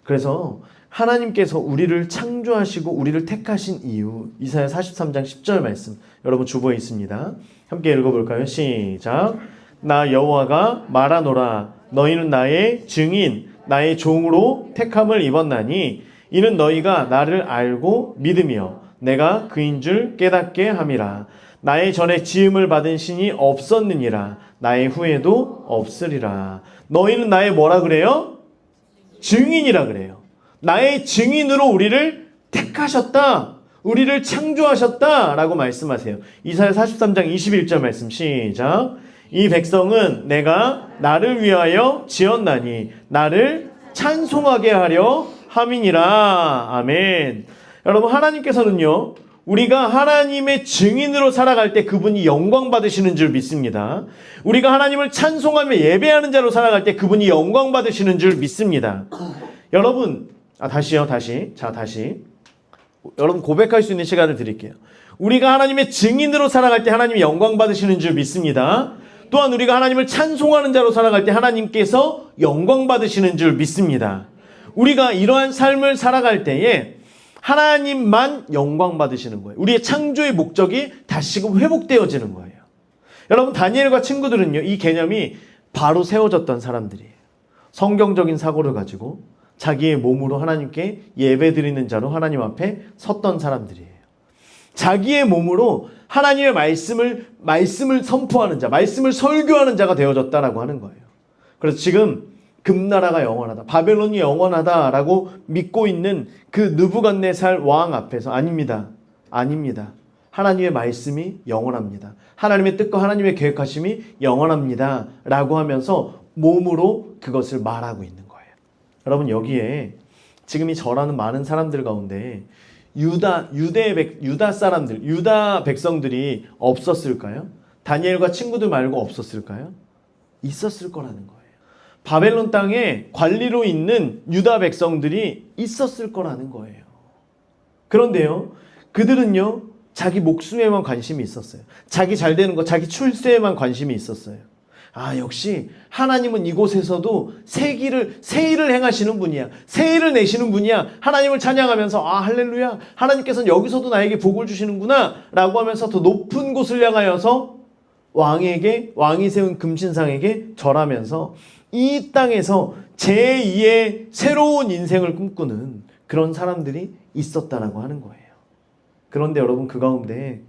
그래서 하나님께서 우리를 창조하시고 우리를 택하신 이유 이사야 43장 10절 말씀 여러분 주보에 있습니다. 함께 읽어볼까요? 시작. 나 여호와가 말하노라 너희는 나의 증인, 나의 종으로 택함을 입었나니 이는 너희가 나를 알고 믿으며 내가 그인 줄 깨닫게 함이라. 나의 전에 지음을 받은 신이 없었느니라. 나의 후에도 없으리라. 너희는 나의 뭐라 그래요? 증인이라 그래요. 나의 증인으로 우리를 택하셨다. 우리를 창조하셨다. 라고 말씀하세요. 이사야 43장 21절 말씀 시작. 이 백성은 내가 나를 위하여 지었나니 나를 찬송하게 하려 함이니라. 아멘. 여러분, 하나님께서는요, 우리가 하나님의 증인으로 살아갈 때 그분이 영광 받으시는 줄 믿습니다. 우리가 하나님을 찬송하며 예배하는 자로 살아갈 때 그분이 영광 받으시는 줄 믿습니다. 여러분, 다시. 여러분, 고백할 수 있는 시간을 드릴게요. 우리가 하나님의 증인으로 살아갈 때 하나님이 영광 받으시는 줄 믿습니다. 또한 우리가 하나님을 찬송하는 자로 살아갈 때 하나님께서 영광 받으시는 줄 믿습니다. 우리가 이러한 삶을 살아갈 때에 하나님만 영광 받으시는 거예요. 우리의 창조의 목적이 다시금 회복되어지는 거예요. 여러분, 다니엘과 친구들은요, 이 개념이 바로 세워졌던 사람들이에요. 성경적인 사고를 가지고 자기의 몸으로 하나님께 예배드리는 자로 하나님 앞에 섰던 사람들이에요. 자기의 몸으로 하나님의 말씀을 선포하는 자, 말씀을 설교하는 자가 되어졌다라고 하는 거예요. 그래서 지금 금나라가 영원하다, 바벨론이 영원하다라고 믿고 있는 그 느부갓네살 왕 앞에서 아닙니다. 하나님의 말씀이 영원합니다. 하나님의 뜻과 하나님의 계획하심이 영원합니다. 라고 하면서 몸으로 그것을 말하고 있는 거예요. 여러분, 여기에 지금 이 저라는 많은 사람들 가운데 유다 사람들, 유다 백성들이 없었을까요? 다니엘과 친구들 말고 없었을까요? 있었을 거라는 거예요. 바벨론 땅에 관리로 있는 유다 백성들이 있었을 거라는 거예요. 그런데요, 그들은요, 자기 목숨에만 관심이 있었어요. 자기 잘 되는 것, 자기 출세에만 관심이 있었어요. 역시 하나님은 이곳에서도 새 일을 행하시는 분이야. 새 일을 내시는 분이야. 하나님을 찬양하면서 할렐루야, 하나님께서는 여기서도 나에게 복을 주시는구나 라고 하면서 더 높은 곳을 향하여서 왕이 세운 금신상에게 절하면서 이 땅에서 제2의 새로운 인생을 꿈꾸는 그런 사람들이 있었다라고 하는 거예요. 그런데 여러분, 그 가운데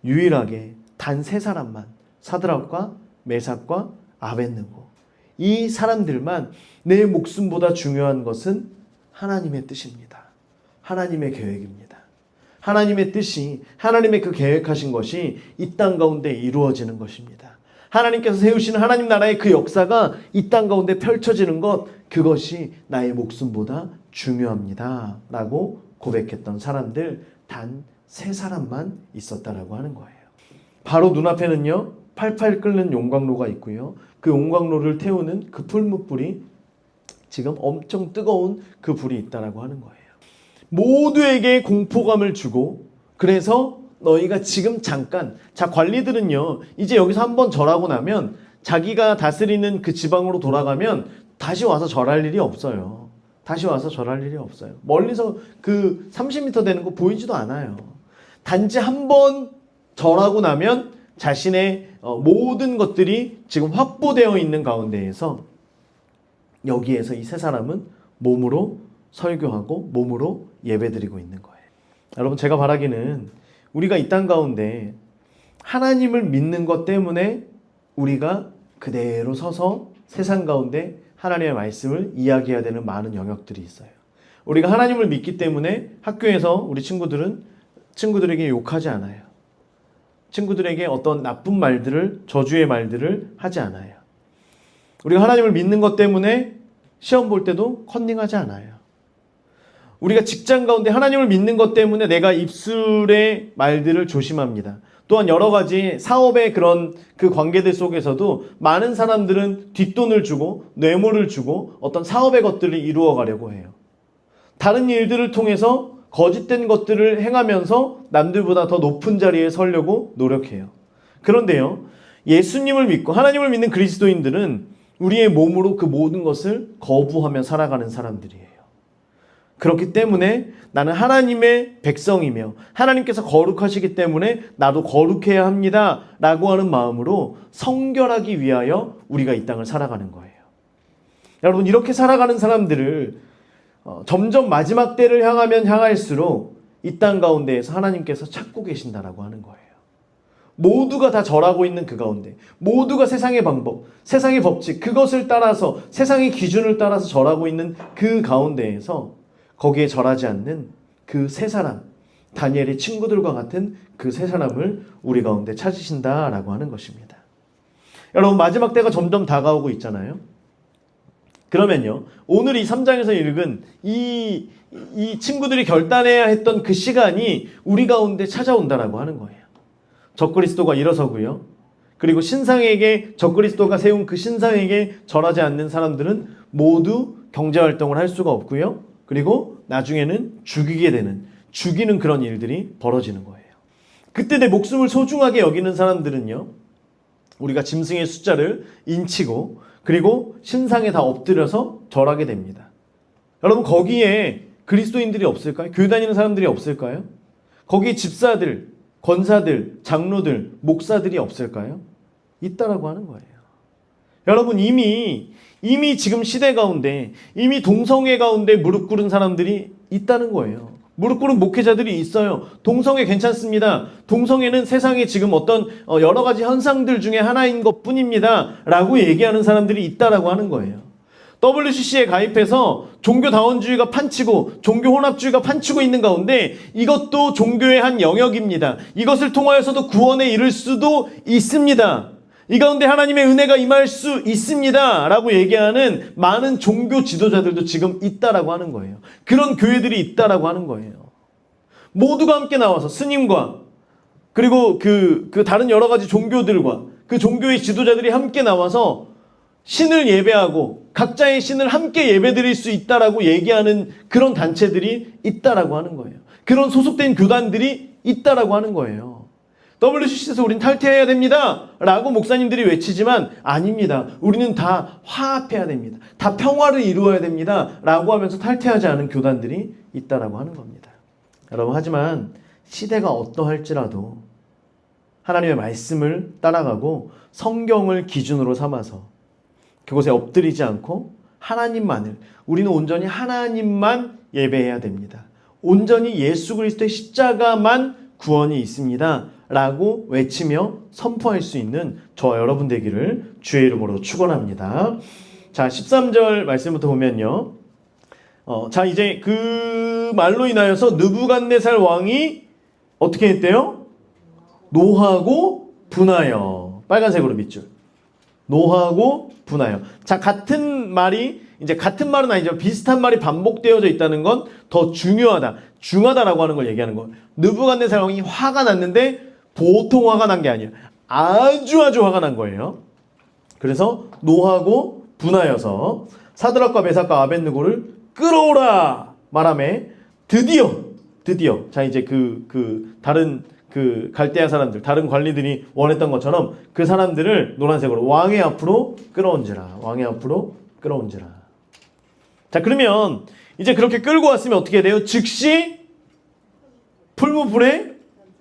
유일하게 단 3사람만, 사드락과 메삭과 아벳느고, 이 사람들만 내 목숨보다 중요한 것은 하나님의 뜻입니다. 하나님의 계획입니다. 하나님의 뜻이, 하나님의 그 계획하신 것이 이 땅 가운데 이루어지는 것입니다. 하나님께서 세우시는 하나님 나라의 그 역사가 이 땅 가운데 펼쳐지는 것, 그것이 나의 목숨보다 중요합니다. 라고 고백했던 사람들 단 3사람만 있었다라고 하는 거예요. 바로 눈앞에는요, 팔팔 끓는 용광로가 있고요, 그 용광로를 태우는 그 풀무불이 지금 엄청 뜨거운 그 불이 있다라고 하는 거예요. 모두에게 공포감을 주고, 그래서 너희가 지금 잠깐, 관리들은요, 이제 여기서 한번 절하고 나면 자기가 다스리는 그 지방으로 돌아가면 다시 와서 절할 일이 없어요. 멀리서 그 30m 되는 거 보이지도 않아요. 단지 한번 절하고 나면 자신의 모든 것들이 지금 확보되어 있는 가운데에서 여기에서 이 3사람은 몸으로 설교하고 몸으로 예배드리고 있는 거예요. 여러분, 제가 바라기는 우리가 이 땅 가운데 하나님을 믿는 것 때문에 우리가 그대로 서서 세상 가운데 하나님의 말씀을 이야기해야 되는 많은 영역들이 있어요. 우리가 하나님을 믿기 때문에 학교에서 우리 친구들에게 욕하지 않아요. 친구들에게 어떤 나쁜 말들을, 저주의 말들을 하지 않아요. 우리가 하나님을 믿는 것 때문에 시험 볼 때도 컨닝하지 않아요. 우리가 직장 가운데 하나님을 믿는 것 때문에 내가 입술의 말들을 조심합니다. 또한 여러 가지 사업의 그런 그 관계들 속에서도 많은 사람들은 뒷돈을 주고 뇌물을 주고 어떤 사업의 것들을 이루어 가려고 해요. 다른 일들을 통해서 거짓된 것들을 행하면서 남들보다 더 높은 자리에 서려고 노력해요. 그런데요, 예수님을 믿고 하나님을 믿는 그리스도인들은 우리의 몸으로 그 모든 것을 거부하며 살아가는 사람들이에요. 그렇기 때문에 나는 하나님의 백성이며 하나님께서 거룩하시기 때문에 나도 거룩해야 합니다 라고 하는 마음으로 성결하기 위하여 우리가 이 땅을 살아가는 거예요. 여러분 이렇게 살아가는 사람들을 점점 마지막 때를 향하면 향할수록 이 땅 가운데에서 하나님께서 찾고 계신다라고 하는 거예요. 모두가 다 절하고 있는 그 가운데, 모두가 세상의 방법, 세상의 법칙, 그것을 따라서 세상의 기준을 따라서 절하고 있는 그 가운데에서 거기에 절하지 않는 그 세 사람, 다니엘의 친구들과 같은 그 세 사람을 우리 가운데 찾으신다라고 하는 것입니다. 여러분 마지막 때가 점점 다가오고 있잖아요. 그러면요, 오늘 이 3장에서 읽은 이 친구들이 결단해야 했던 그 시간이 우리 가운데 찾아온다라고 하는 거예요. 적그리스도가 일어서고요. 그리고 신상에게, 적그리스도가 세운 그 신상에게 절하지 않는 사람들은 모두 경제활동을 할 수가 없고요. 그리고 나중에는 죽이는 그런 일들이 벌어지는 거예요. 그때 내 목숨을 소중하게 여기는 사람들은요, 우리가 짐승의 숫자를 인치고 그리고 신상에 다 엎드려서 절하게 됩니다. 여러분 거기에 그리스도인들이 없을까요? 교회 다니는 사람들이 없을까요? 거기에 집사들, 권사들, 장로들, 목사들이 없을까요? 있다라고 하는 거예요. 여러분 이미 지금 시대 가운데, 이미 동성애 가운데 무릎 꿇은 사람들이 있다는 거예요. 무릎 꿇은 목회자들이 있어요. 동성애 괜찮습니다. 동성애는 세상에 지금 어떤 여러 가지 현상들 중에 하나인 것 뿐입니다. 라고 얘기하는 사람들이 있다라고 하는 거예요. WCC에 가입해서 종교다원주의가 판치고 종교혼합주의가 판치고 있는 가운데 이것도 종교의 한 영역입니다. 이것을 통하여서도 구원에 이를 수도 있습니다. 이 가운데 하나님의 은혜가 임할 수 있습니다. 라고 얘기하는 많은 종교 지도자들도 지금 있다라고 하는 거예요. 그런 교회들이 있다라고 하는 거예요. 모두가 함께 나와서 스님과 그리고 그 다른 여러 가지 종교들과 그 종교의 지도자들이 함께 나와서 신을 예배하고 각자의 신을 함께 예배드릴 수 있다라고 얘기하는 그런 단체들이 있다라고 하는 거예요. 그런 소속된 교단들이 있다라고 하는 거예요. WCC에서 우린 탈퇴해야 됩니다 라고 목사님들이 외치지만 아닙니다. 우리는 다 화합해야 됩니다. 다 평화를 이루어야 됩니다 라고 하면서 탈퇴하지 않은 교단들이 있다라고 하는 겁니다. 여러분 하지만 시대가 어떠할지라도 하나님의 말씀을 따라가고 성경을 기준으로 삼아서 그곳에 엎드리지 않고 하나님만을, 우리는 온전히 하나님만 예배해야 됩니다. 온전히 예수 그리스도의 십자가만 구원이 있습니다 라고 외치며 선포할 수 있는 저와 여러분 되기를 주의 이름으로 축원합니다. 자, 13절 말씀부터 보면요. 자, 이제 그 말로 인하여서 느부갓네살 왕이 어떻게 했대요? 노하고 분하여. 빨간색으로 밑줄. 노하고 분하여. 자, 같은 말은 아니죠. 비슷한 말이 반복되어져 있다는 건 더 중요하다라고 하는 걸 얘기하는 거예요. 느부갓네살 왕이 화가 났는데 보통 화가 난 게 아니에요. 아주 화가 난 거예요. 그래서 노하고 분하여서 사드락과 메삭과 아벳느고를 끌어오라 말하매 드디어 자 이제 다른 갈대아 사람들, 다른 관리들이 원했던 것처럼 그 사람들을 노란색으로 왕의 앞으로 끌어온지라. 자, 그러면 이제 그렇게 끌고 왔으면 어떻게 돼요? 즉시 풀무불에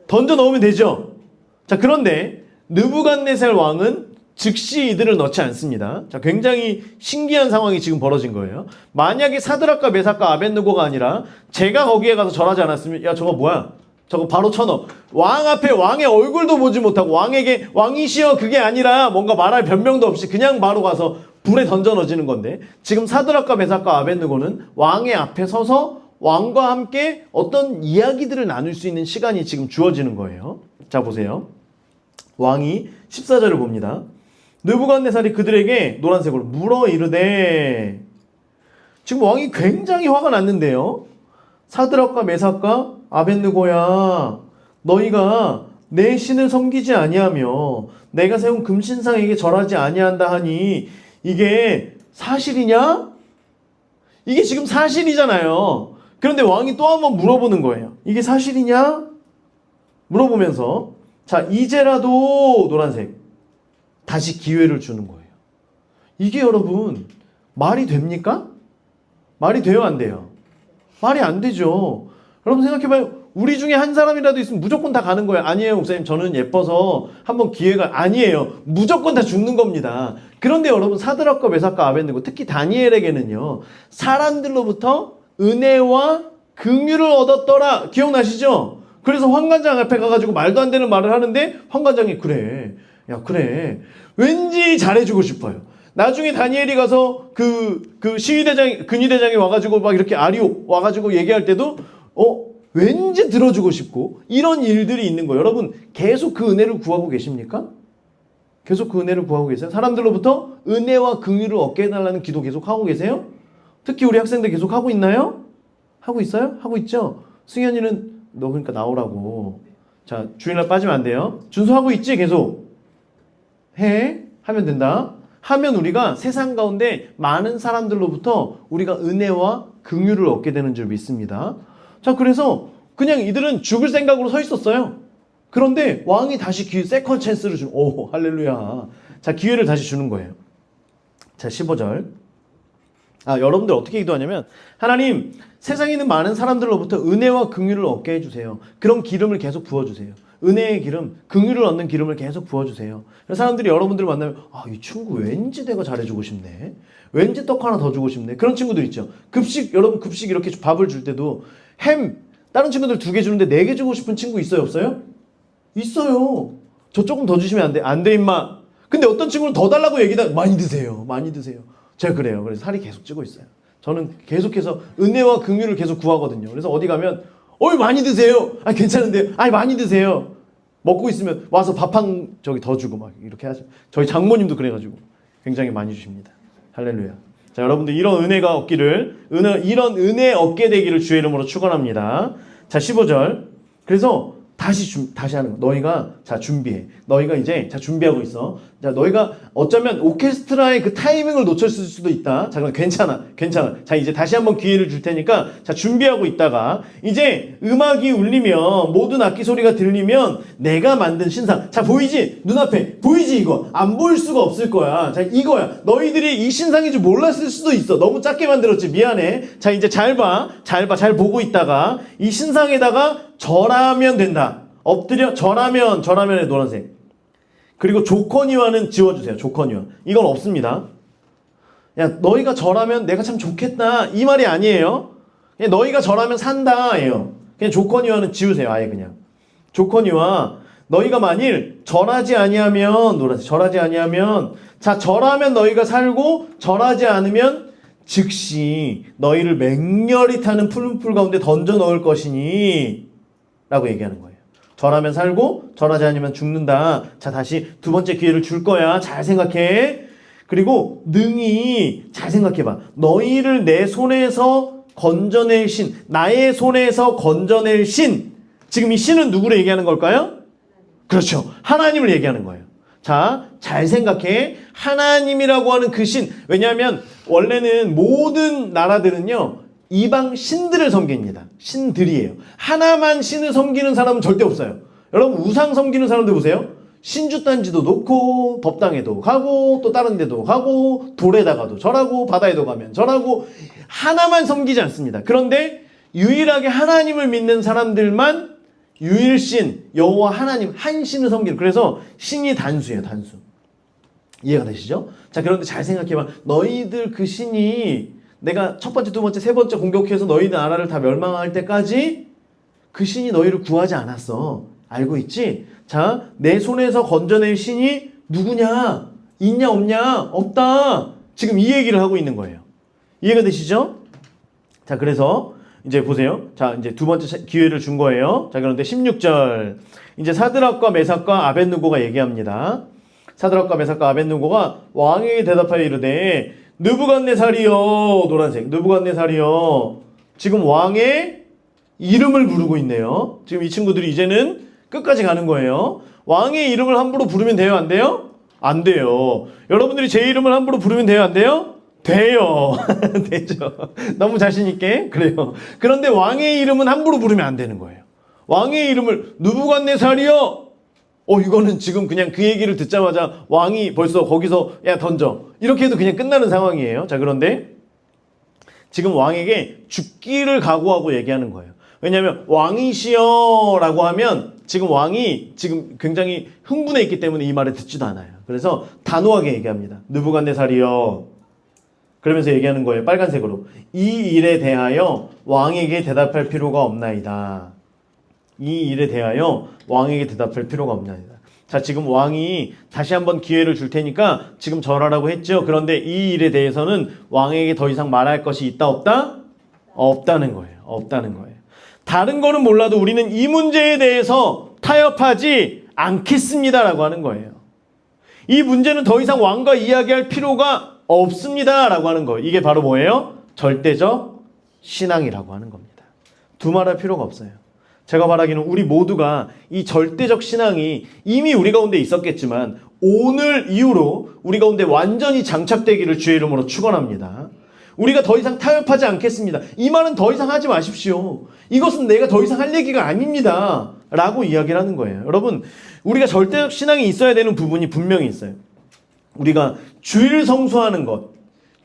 던져 넣으면 되죠. 자, 그런데 느부갓네살 왕은 즉시 이들을 넣지 않습니다. 자, 굉장히 신기한 상황이 지금 벌어진 거예요. 만약에 사드락과 메삭과 아벳느고가 아니라 제가 거기에 가서 절하지 않았으면 야, 저거 뭐야? 저거 바로 쳐넣어. 왕 앞에 왕의 얼굴도 보지 못하고 왕에게 왕이시여 그게 아니라 뭔가 말할 변명도 없이 그냥 바로 가서 불에 던져 넣어지는 건데, 지금 사드락과 메삭과 아벳느고는 왕의 앞에 서서 왕과 함께 어떤 이야기들을 나눌 수 있는 시간이 지금 주어지는 거예요. 자, 보세요. 왕이 14절을 봅니다. 느부갓네살이 그들에게 노란색으로 물어 이르되, 지금 왕이 굉장히 화가 났는데요. 사드락과 메삭과 아벳느고야, 너희가 내 신을 섬기지 아니하며 내가 세운 금신상에게 절하지 아니한다 하니 이게 사실이냐? 이게 지금 사실이잖아요. 그런데 왕이 또 한 번 물어보는 거예요. 이게 사실이냐? 물어보면서 자, 이제라도 노란색 다시 기회를 주는 거예요. 이게 여러분 말이 됩니까? 말이 돼요, 안 돼요? 말이 안 되죠. 여러분 생각해봐요. 우리 중에 한 사람이라도 있으면 무조건 다 가는 거예요. 아니에요, 목사님. 저는 예뻐서 한번 기회가 아니에요. 무조건 다 죽는 겁니다. 그런데 여러분 사드락과 메삭과 아벳느고 특히 다니엘에게는요. 사람들로부터 은혜와 긍휼을 얻었더라. 기억나시죠? 그래서 황관장 앞에 가가지고 말도 안 되는 말을 하는데 황관장이 그래. 야 그래. 왠지 잘해주고 싶어요. 나중에 다니엘이 가서 그 시위대장, 근위대장이 와가지고 막 이렇게 아리오 와가지고 얘기할 때도 왠지 들어주고 싶고 이런 일들이 있는 거예요. 여러분 계속 그 은혜를 구하고 계십니까? 계속 그 은혜를 구하고 계세요? 사람들로부터 은혜와 긍휼을 얻게 해달라는 기도 계속 하고 계세요? 특히 우리 학생들 계속 하고 있나요? 하고 있어요? 하고 있죠? 승현이는 너 그러니까 나오라고. 자, 주일날 빠지면 안 돼요. 준수하고 있지? 계속 해. 하면 된다. 하면 우리가 세상 가운데 많은 사람들로부터 우리가 은혜와 긍휼을 얻게 되는 줄 믿습니다. 자, 그래서 그냥 이들은 죽을 생각으로 서 있었어요. 그런데 왕이 다시 세컨 찬스를 오, 할렐루야. 자, 기회를 다시 주는 거예요. 자, 15절. 여러분들 어떻게 기도하냐면, 하나님, 세상에 있는 많은 사람들로부터 은혜와 긍휼을 얻게 해주세요. 그런 기름을 계속 부어주세요. 은혜의 기름, 긍휼을 얻는 기름을 계속 부어주세요. 사람들이 여러분들을 만나면, 이 친구 왠지 내가 잘해주고 싶네. 왠지 떡 하나 더 주고 싶네. 그런 친구들 있죠. 여러분 급식 이렇게 밥을 줄 때도 다른 친구들 2개 주는데 4개 주고 싶은 친구 있어요, 없어요? 있어요. 저 조금 더 주시면 안 돼. 안 돼, 임마. 근데 어떤 친구는 더 달라고 얘기다. 많이 드세요. 많이 드세요. 제가 그래요. 그래서 살이 계속 찌고 있어요. 저는 계속해서 은혜와 긍휼을 계속 구하거든요. 그래서 어디 가면 많이 드세요. 괜찮은데요. 많이 드세요. 먹고 있으면 와서 밥 더 주고 막 이렇게 하죠. 저희 장모님도 그래가지고 굉장히 많이 주십니다. 할렐루야. 자, 여러분들 이런 은혜가 이런 은혜 얻게 되기를 주의 이름으로 축원합니다. 자, 15절. 그래서 다시 하는 거. 너희가 준비해. 너희가 이제 준비하고 있어. 자, 너희가 어쩌면 오케스트라의 그 타이밍을 놓쳤을 수도 있다. 자, 그럼 괜찮아. 자, 이제 다시 한번 기회를 줄 테니까 준비하고 있다가 이제 음악이 울리면 모든 악기 소리가 들리면 내가 만든 신상. 자, 보이지? 눈앞에 보이지 이거? 안 보일 수가 없을 거야. 자, 이거야. 너희들이 이 신상인 줄 몰랐을 수도 있어. 너무 작게 만들었지. 미안해. 자, 이제 잘 보고 있다가 이 신상에다가 절하면 된다. 엎드려 절하면의 노란색. 그리고 조커니와는 지워주세요. 조커니와. 이건 없습니다. 야, 너희가 절하면 내가 참 좋겠다. 이 말이 아니에요. 그냥 너희가 절하면 산다예요. 그냥 조커니와는 지우세요. 아예 그냥. 조커니와 너희가 만일 절하지 아니하면 노란색. 절하지 아니하면 절하면 너희가 살고 절하지 않으면 즉시 너희를 맹렬히 타는 푸른 풀 가운데 던져 넣을 것이니 라고 얘기하는 거예요. 절하면 살고 절하지 않으면 죽는다. 자, 다시 2번째 기회를 줄 거야. 잘 생각해. 그리고 능히 잘 생각해봐. 너희를 내 손에서 건져낼 신, 나의 손에서 건져낼 신. 지금 이 신은 누구를 얘기하는 걸까요? 그렇죠. 하나님을 얘기하는 거예요. 자, 잘 생각해. 하나님이라고 하는 그 신. 왜냐하면 원래는 모든 나라들은요, 이방 신들을 섬깁니다. 신들이에요. 하나만 신을 섬기는 사람은 절대 없어요. 여러분 우상 섬기는 사람들 보세요. 신주단지도 놓고 법당에도 가고 또 다른 데도 가고 돌에다가도 절하고 바다에도 가면 절하고 하나만 섬기지 않습니다. 그런데 유일하게 하나님을 믿는 사람들만 유일신 여호와 하나님 한 신을 섬기는, 그래서 신이 단수예요. 단수. 이해가 되시죠? 자, 그런데 잘 생각해봐. 너희들 그 신이 내가 첫 번째, 두 번째, 세 번째 공격해서 너희들 나라를 다 멸망할 때까지 그 신이 너희를 구하지 않았어. 알고 있지? 자, 내 손에서 건져낼 신이 누구냐? 있냐 없냐? 없다. 지금 이 얘기를 하고 있는 거예요. 이해가 되시죠? 자, 그래서 이제 보세요. 자, 이제 2번째 기회를 준 거예요. 자, 그런데 16절. 이제 사드락과 메삭과 아벳느고가 얘기합니다. 사드락과 메삭과 아벳느고가 왕에게 대답하여 이르되 느부갓네살이여. 노란색. 느부갓네살이여. 지금 왕의 이름을 부르고 있네요. 지금 이 친구들이 이제는 끝까지 가는 거예요. 왕의 이름을 함부로 부르면 돼요? 안 돼요? 안 돼요. 여러분들이 제 이름을 함부로 부르면 돼요? 안 돼요? 돼요. 되죠. 너무 자신있게. 그래요. 그런데 왕의 이름은 함부로 부르면 안 되는 거예요. 왕의 이름을 느부갓네살이여. 이거는 지금 그냥 그 얘기를 듣자마자 왕이 벌써 거기서 야 던져 이렇게 해도 그냥 끝나는 상황이에요. 자, 그런데 지금 왕에게 죽기를 각오하고 얘기하는 거예요. 왜냐하면 왕이시여라고 하면 지금 왕이 지금 굉장히 흥분해 있기 때문에 이 말을 듣지도 않아요. 그래서 단호하게 얘기합니다. 느부갓네살이여. 그러면서 얘기하는 거예요. 빨간색으로. 이 일에 대하여 왕에게 대답할 필요가 없나이다. 이 일에 대하여 왕에게 대답할 필요가 없나이다. 자, 지금 왕이 다시 한번 기회를 줄 테니까 지금 절하라고 했죠. 그런데 이 일에 대해서는 왕에게 더 이상 말할 것이 있다 없다? 없다는 거예요. 없다는 거예요. 다른 거는 몰라도 우리는 이 문제에 대해서 타협하지 않겠습니다라고 하는 거예요. 이 문제는 더 이상 왕과 이야기할 필요가 없습니다라고 하는 거예요. 이게 바로 뭐예요? 절대적 신앙이라고 하는 겁니다. 두말할 필요가 없어요. 제가 말하기는 우리 모두가 이 절대적 신앙이 이미 우리 가운데 있었겠지만 오늘 이후로 우리 가운데 완전히 장착되기를 주의 이름으로 축원합니다. 우리가 더 이상 타협하지 않겠습니다. 이 말은 더 이상 하지 마십시오. 이것은 내가 더 이상 할 얘기가 아닙니다. 라고 이야기를 하는 거예요. 여러분, 우리가 절대적 신앙이 있어야 되는 부분이 분명히 있어요. 우리가 주일 성수하는 것,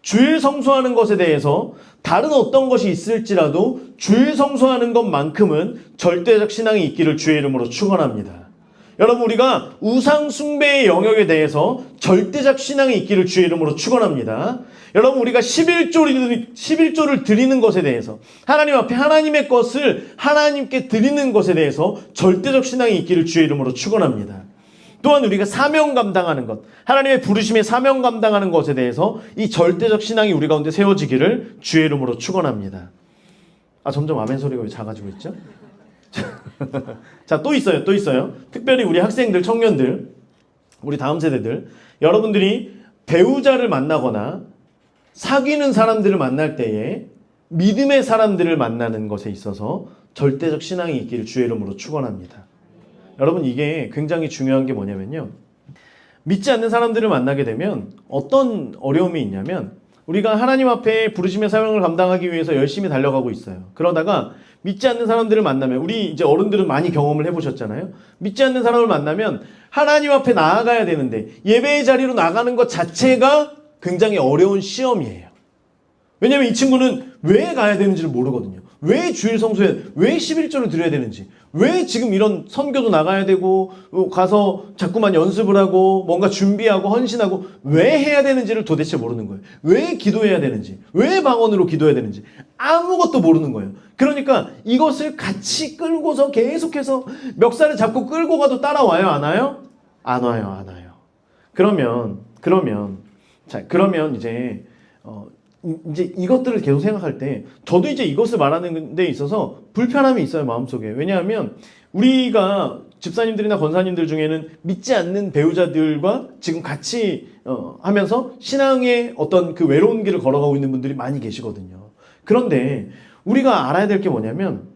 주일 성수하는 것에 대해서 다른 어떤 것이 있을지라도 주일 성수하는 것만큼은 절대적 신앙이 있기를 주의 이름으로 축원합니다. 여러분, 우리가 우상 숭배의 영역에 대해서 절대적 신앙이 있기를 주의 이름으로 축원합니다. 여러분, 우리가 11조를 드리는 것에 대해서 하나님 앞에 하나님의 것을 하나님께 드리는 것에 대해서 절대적 신앙이 있기를 주의 이름으로 축원합니다. 또한 우리가 사명 감당하는 것, 하나님의 부르심에 사명 감당하는 것에 대해서 이 절대적 신앙이 우리 가운데 세워지기를 주의 이름으로 축원합니다. 점점 아멘 소리가 왜 작아지고 있죠? 자, 또 있어요. 또 있어요. 특별히 우리 학생들, 청년들, 우리 다음 세대들, 여러분들이 배우자를 만나거나 사귀는 사람들을 만날 때에 믿음의 사람들을 만나는 것에 있어서 절대적 신앙이 있기를 주의 이름으로 축원합니다. 여러분, 이게 굉장히 중요한 게 뭐냐면요. 믿지 않는 사람들을 만나게 되면 어떤 어려움이 있냐면 우리가 하나님 앞에 부르심의 사명을 감당하기 위해서 열심히 달려가고 있어요. 그러다가 믿지 않는 사람들을 만나면 우리 이제 어른들은 많이 경험을 해보셨잖아요. 믿지 않는 사람을 만나면 하나님 앞에 나아가야 되는데 예배의 자리로 나가는 것 자체가 굉장히 어려운 시험이에요. 왜냐하면 이 친구는 왜 가야 되는지를 모르거든요. 왜 주일 성수에 왜 11조를 드려야 되는지, 왜 지금 이런 선교도 나가야 되고 가서 자꾸만 연습을 하고 뭔가 준비하고 헌신하고 왜 해야 되는지를 도대체 모르는 거예요. 왜 기도해야 되는지, 왜 방언으로 기도해야 되는지 아무것도 모르는 거예요. 그러니까 이것을 같이 끌고서 계속해서 멱살을 잡고 끌고 가도 따라와요, 안 와요? 안 와요, 안 와요. 그러면 이제 이것들을 계속 생각할 때 저도 이제 이것을 말하는 데 있어서 불편함이 있어요, 마음속에. 왜냐하면 우리가 집사님들이나 권사님들 중에는 믿지 않는 배우자들과 지금 같이 하면서 신앙의 어떤 그 외로운 길을 걸어가고 있는 분들이 많이 계시거든요. 그런데 우리가 알아야 될 게 뭐냐면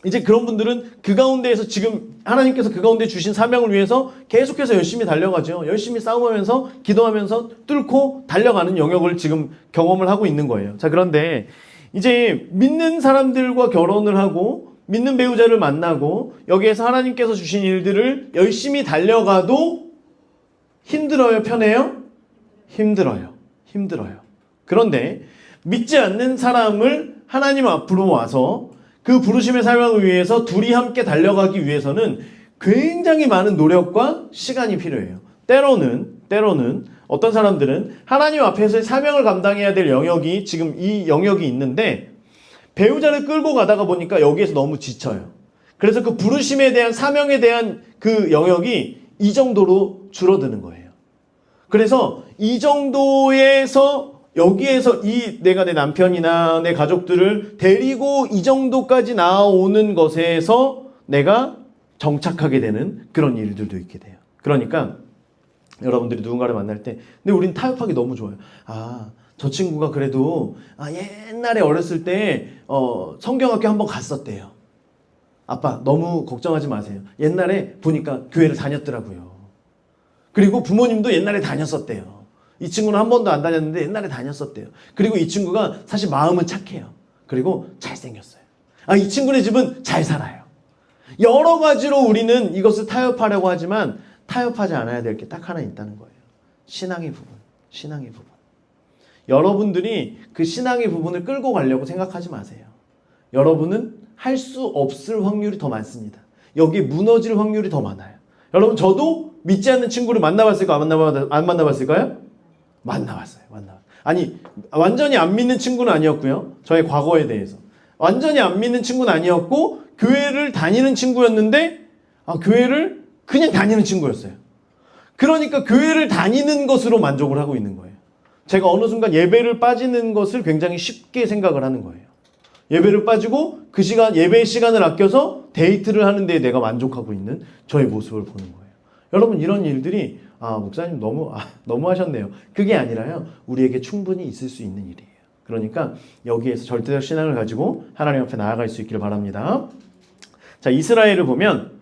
이제 그런 분들은 그 가운데에서 지금 하나님께서 그 가운데 주신 사명을 위해서 계속해서 열심히 달려가죠. 열심히 싸움하면서 기도하면서 뚫고 달려가는 영역을 지금 경험을 하고 있는 거예요. 자, 그런데 이제 믿는 사람들과 결혼을 하고 믿는 배우자를 만나고 여기에서 하나님께서 주신 일들을 열심히 달려가도 힘들어요, 편해요? 힘들어요. 그런데 믿지 않는 사람을 하나님 앞으로 와서 그 부르심의 사명을 위해서 둘이 함께 달려가기 위해서는 굉장히 많은 노력과 시간이 필요해요. 때로는 어떤 사람들은 하나님 앞에서의 사명을 감당해야 될 영역이 지금 이 영역이 있는데 배우자를 끌고 가다가 보니까 여기에서 너무 지쳐요. 그래서 그 부르심에 대한 사명에 대한 그 영역이 이 정도로 줄어드는 거예요. 그래서 이 정도에서 여기에서 내가 내 남편이나 내 가족들을 데리고 이 정도까지 나아오는 것에서 내가 정착하게 되는 그런 일들도 있게 돼요. 그러니까 여러분들이 누군가를 만날 때 근데 우린 타협하기 너무 좋아요. 저 친구가 그래도 옛날에 어렸을 때 성경학교 한번 갔었대요. 아빠 너무 걱정하지 마세요. 옛날에 보니까 교회를 다녔더라고요. 그리고 부모님도 옛날에 다녔었대요. 이 친구는 한 번도 안 다녔는데 옛날에 다녔었대요. 그리고 이 친구가 사실 마음은 착해요. 그리고 잘생겼어요. 이 친구네 집은 잘 살아요. 여러 가지로 우리는 이것을 타협하려고 하지만 타협하지 않아야 될 게 딱 하나 있다는 거예요. 신앙의 부분. 여러분들이 그 신앙의 부분을 끌고 가려고 생각하지 마세요. 여러분은 할 수 없을 확률이 더 많습니다. 여기 무너질 확률이 더 많아요. 여러분 저도 믿지 않는 친구를 만나봤을까 안 만나봤을까요? 만나봤어요. 아니 완전히 안 믿는 친구는 아니었고요. 저의 과거에 대해서 완전히 안 믿는 친구는 아니었고 교회를 다니는 친구였는데 교회를 그냥 다니는 친구였어요. 그러니까 교회를 다니는 것으로 만족을 하고 있는 거예요. 제가 어느 순간 예배를 빠지는 것을 굉장히 쉽게 생각을 하는 거예요. 예배를 빠지고 그 시간 예배 시간을 아껴서 데이트를 하는 데 내가 만족하고 있는 저의 모습을 보는 거예요. 여러분 이런 일들이 목사님 너무 하셨네요. 그게 아니라요. 우리에게 충분히 있을 수 있는 일이에요. 그러니까 여기에서 절대적 신앙을 가지고 하나님 앞에 나아갈 수 있기를 바랍니다. 자, 이스라엘을 보면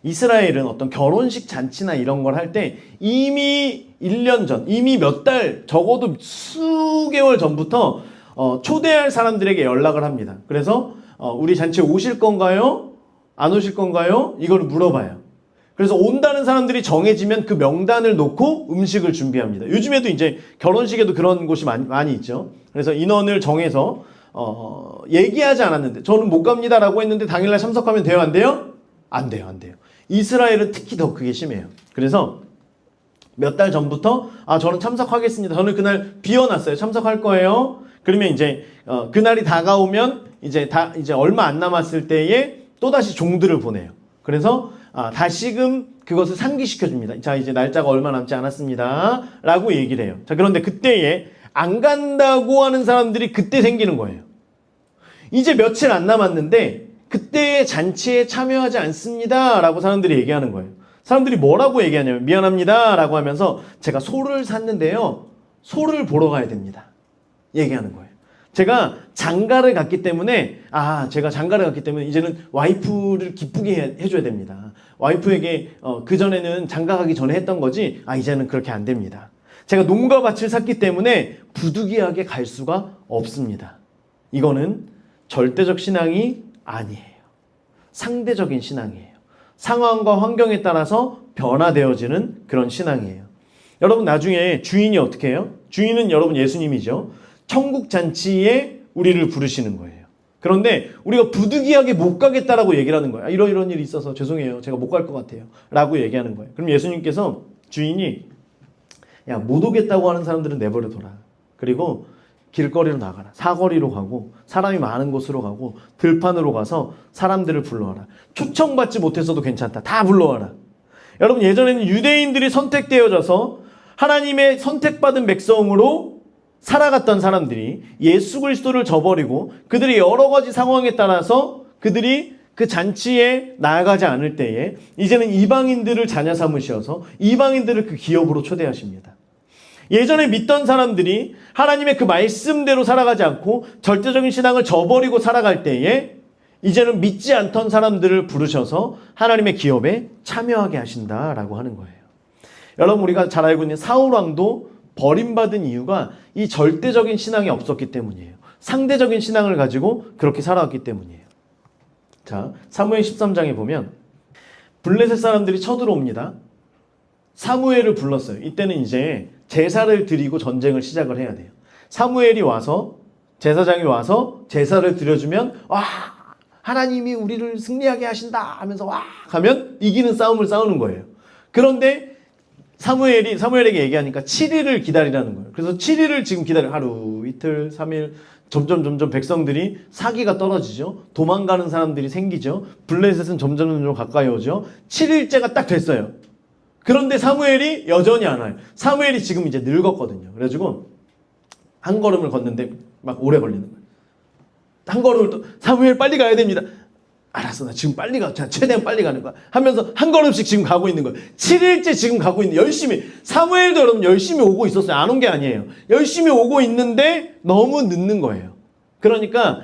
이스라엘은 어떤 결혼식 잔치나 이런 걸 할 때 이미 1년 전, 이미 몇 달, 적어도 수개월 전부터 초대할 사람들에게 연락을 합니다. 그래서 우리 잔치에 오실 건가요? 안 오실 건가요? 이걸 물어봐요. 그래서 온다는 사람들이 정해지면 그 명단을 놓고 음식을 준비합니다. 요즘에도 이제 결혼식에도 그런 곳이 많이 있죠. 그래서 인원을 정해서 얘기하지 않았는데 저는 못 갑니다라고 했는데 당일날 참석하면 돼요? 안 돼요? 안 돼요. 이스라엘은 특히 더 그게 심해요. 그래서 몇 달 전부터 저는 참석하겠습니다. 저는 그날 비워놨어요. 참석할 거예요. 그러면 이제 그날이 다가오면 이제 얼마 안 남았을 때에 또다시 종들을 보내요. 그래서 다시금 그것을 상기시켜 줍니다. 자, 이제 날짜가 얼마 남지 않았습니다. 라고 얘기를 해요. 자, 그런데 그때에 안 간다고 하는 사람들이 그때 생기는 거예요. 이제 며칠 안 남았는데 그때의 잔치에 참여하지 않습니다. 라고 사람들이 얘기하는 거예요. 사람들이 뭐라고 얘기하냐면 미안합니다. 라고 하면서 제가 소를 샀는데요. 소를 보러 가야 됩니다. 얘기하는 거예요. 제가 장가를 갔기 때문에 이제는 와이프를 기쁘게 해줘야 됩니다. 와이프에게 그전에는 장가 가기 전에 했던 거지 이제는 그렇게 안 됩니다. 제가 농가 밭을 샀기 때문에 부득이하게 갈 수가 없습니다. 이거는 절대적 신앙이 아니에요. 상대적인 신앙이에요. 상황과 환경에 따라서 변화되어지는 그런 신앙이에요. 여러분 나중에 주인이 어떻게 해요? 주인은 여러분 예수님이죠. 천국 잔치에 우리를 부르시는 거예요. 그런데 우리가 부득이하게 못 가겠다라고 얘기를 하는 거예요. 이런 일이 있어서 죄송해요. 제가 못 갈 것 같아요. 라고 얘기하는 거예요. 그럼 예수님께서 주인이 못 오겠다고 하는 사람들은 내버려둬라. 그리고 길거리로 나가라. 사거리로 가고 사람이 많은 곳으로 가고 들판으로 가서 사람들을 불러와라. 초청받지 못했어도 괜찮다. 다 불러와라. 여러분 예전에는 유대인들이 선택되어져서 하나님의 선택받은 백성으로 살아갔던 사람들이 예수 그리스도를 저버리고 그들이 여러 가지 상황에 따라서 그들이 그 잔치에 나아가지 않을 때에 이제는 이방인들을 자녀 삼으셔서 이방인들을 그 기업으로 초대하십니다. 예전에 믿던 사람들이 하나님의 그 말씀대로 살아가지 않고 절대적인 신앙을 저버리고 살아갈 때에 이제는 믿지 않던 사람들을 부르셔서 하나님의 기업에 참여하게 하신다라고 하는 거예요. 여러분 우리가 잘 알고 있는 사울 왕도 버림받은 이유가 이 절대적인 신앙이 없었기 때문이에요. 상대적인 신앙을 가지고 그렇게 살아왔기 때문이에요. 자, 사무엘 13장에 보면 블레셋 사람들이 쳐들어옵니다. 사무엘을 불렀어요. 이때는 이제 제사를 드리고 전쟁을 시작을 해야 돼요. 사무엘이 와서 제사장이 와서 제사를 드려주면 하나님이 우리를 승리하게 하신다 하면서 하면 이기는 싸움을 싸우는 거예요. 그런데 사무엘에게 얘기하니까 7일을 기다리라는 거예요. 그래서 7일을 지금 하루, 이틀, 3일 점점 백성들이 사기가 떨어지죠. 도망가는 사람들이 생기죠. 블레셋은 점점 가까이 오죠. 7일째가 딱 됐어요. 그런데 사무엘이 여전히 안 와요. 사무엘이 지금 이제 늙었거든요. 그래가지고 한 걸음을 걷는데 막 오래 걸리는 거예요. 한 걸음을 또 사무엘 빨리 가야 됩니다. 알았어, 나 지금 빨리 가. 최대한 빨리 가는 거야. 하면서 한 걸음씩 지금 가고 있는 거예요. 7일째 지금 가고 있는, 열심히. 사무엘도 여러분 열심히 오고 있었어요. 안 온 게 아니에요. 열심히 오고 있는데 너무 늦는 거예요. 그러니까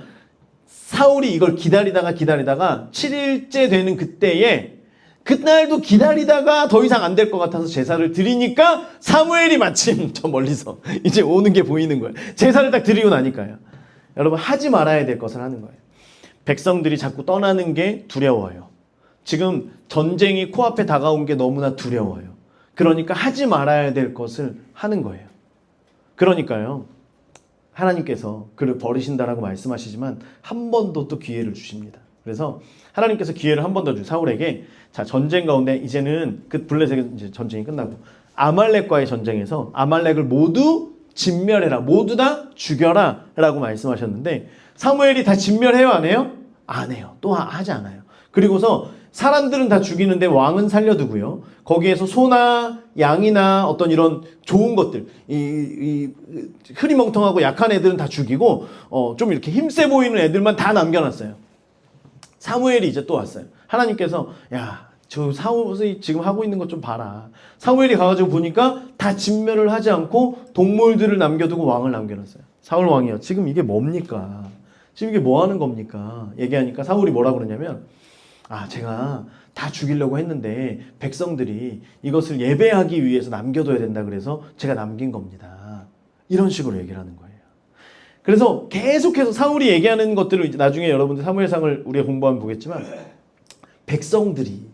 사울이 이걸 기다리다가 7일째 되는 그때에 그날도 기다리다가 더 이상 안 될 것 같아서 제사를 드리니까 사무엘이 마침 저 멀리서 이제 오는 게 보이는 거예요. 제사를 딱 드리고 나니까요. 여러분 하지 말아야 될 것을 하는 거예요. 백성들이 자꾸 떠나는 게 두려워요. 지금 전쟁이 코앞에 다가온 게 너무나 두려워요. 그러니까 하지 말아야 될 것을 하는 거예요. 그러니까요. 하나님께서 그를 버리신다라고 말씀하시지만 한 번 더 또 기회를 주십니다. 그래서 하나님께서 기회를 한 번 더 주세요. 사울에게 자, 전쟁 가운데 이제는 그 블레셋의 이제 전쟁이 끝나고 아말렉과의 전쟁에서 아말렉을 모두 진멸해라. 모두 다 죽여라 라고 말씀하셨는데 사무엘이 다 진멸해요? 안 해요? 안 해요. 또 하지 않아요. 그리고서 사람들은 다 죽이는데 왕은 살려두고요. 거기에서 소나 양이나 어떤 이런 좋은 것들, 이 흐리멍텅하고 약한 애들은 다 죽이고 좀 이렇게 힘세 보이는 애들만 다 남겨놨어요. 사무엘이 이제 또 왔어요. 하나님께서 야, 저 사울이 지금 하고 있는 것 좀 봐라. 사무엘이 가가지고 보니까 다 진멸을 하지 않고 동물들을 남겨두고 왕을 남겨놨어요. 사울 왕이요. 지금 이게 뭡니까? 지금 이게 뭐 하는 겁니까? 얘기하니까 사울이 뭐라 그러냐면 제가 다 죽이려고 했는데 백성들이 이것을 예배하기 위해서 남겨둬야 된다 그래서 제가 남긴 겁니다. 이런 식으로 얘기를 하는 거예요. 그래서 계속해서 사울이 얘기하는 것들을 이제 나중에 여러분들 사무엘상을 우리가 공부하면 보겠지만 백성들이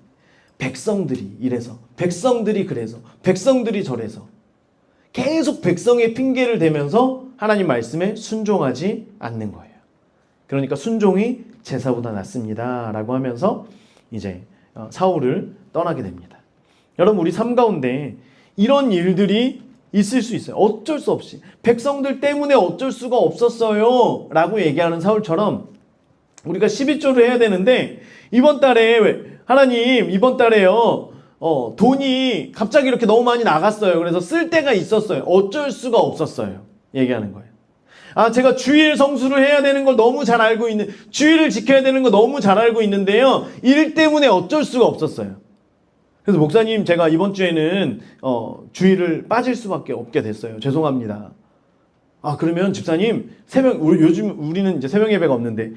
이래서 백성들이 그래서 백성들이 저래서 계속 백성의 핑계를 대면서 하나님 말씀에 순종하지 않는 거예요. 그러니까 순종이 제사보다 낫습니다 라고 하면서 이제 사울을 떠나게 됩니다. 여러분 우리 삶 가운데 이런 일들이 있을 수 있어요. 어쩔 수 없이 백성들 때문에 어쩔 수가 없었어요 라고 얘기하는 사울처럼 우리가 12조를 해야 되는데 이번 달에 하나님 이번 달에요 돈이 갑자기 이렇게 너무 많이 나갔어요. 그래서 쓸 데가 있었어요. 어쩔 수가 없었어요 얘기하는 거예요. 제가 주일 성수를 해야 되는 걸 너무 잘 알고 주일을 지켜야 되는 거 너무 잘 알고 있는데요. 일 때문에 어쩔 수가 없었어요. 그래서 목사님 제가 이번 주에는 주일을 빠질 수밖에 없게 됐어요. 죄송합니다. 그러면 집사님 요즘 우리는 이제 새벽 예배가 없는데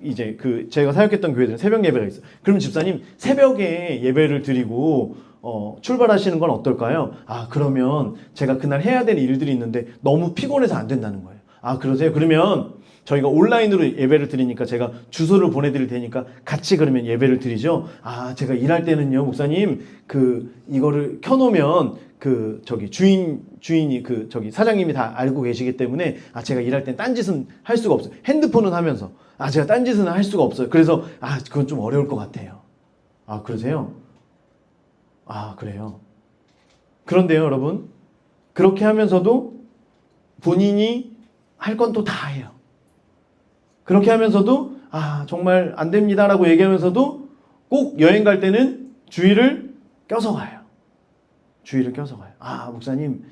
이제 제가 사역했던 교회들은 새벽 예배가 있어요. 그럼 집사님 새벽에 예배를 드리고 출발하시는 건 어떨까요? 그러면 제가 그날 해야 될 일들이 있는데 너무 피곤해서 안 된다는 거예요. 그러세요? 그러면 저희가 온라인으로 예배를 드리니까 제가 주소를 보내드릴 테니까 같이 그러면 예배를 드리죠. 제가 일할 때는요, 목사님, 이거를 켜놓으면 주인이 사장님이 다 알고 계시기 때문에 제가 일할 땐 딴짓은 할 수가 없어요. 핸드폰은 하면서 제가 딴짓은 할 수가 없어요. 그래서 그건 좀 어려울 것 같아요. 그러세요? 그래요. 그런데요, 여러분, 그렇게 하면서도 본인이 할 건 또 다 해요. 그렇게 하면서도 정말 안 됩니다라고 얘기하면서도 꼭 여행 갈 때는 주의를 껴서 가요. 목사님,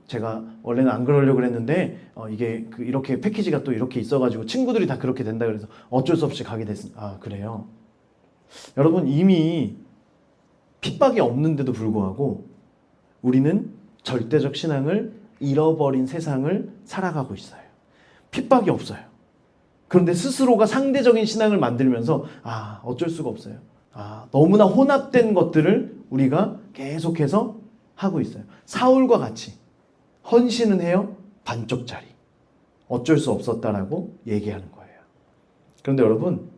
제가 원래는 안 그러려고 그랬는데 이게 이렇게 패키지가 또 이렇게 있어가지고 친구들이 다 그렇게 된다 그래서 어쩔 수 없이 가게 됐습니다. 그래요. 여러분 이미 핍박이 없는데도 불구하고 우리는 절대적 신앙을 잃어버린 세상을 살아가고 있어요. 핍박이 없어요. 그런데 스스로가 상대적인 신앙을 만들면서 어쩔 수가 없어요. 너무나 혼합된 것들을 우리가 계속해서 하고 있어요. 사울과 같이 헌신은 해요. 반쪽짜리. 어쩔 수 없었다라고 얘기하는 거예요. 그런데 여러분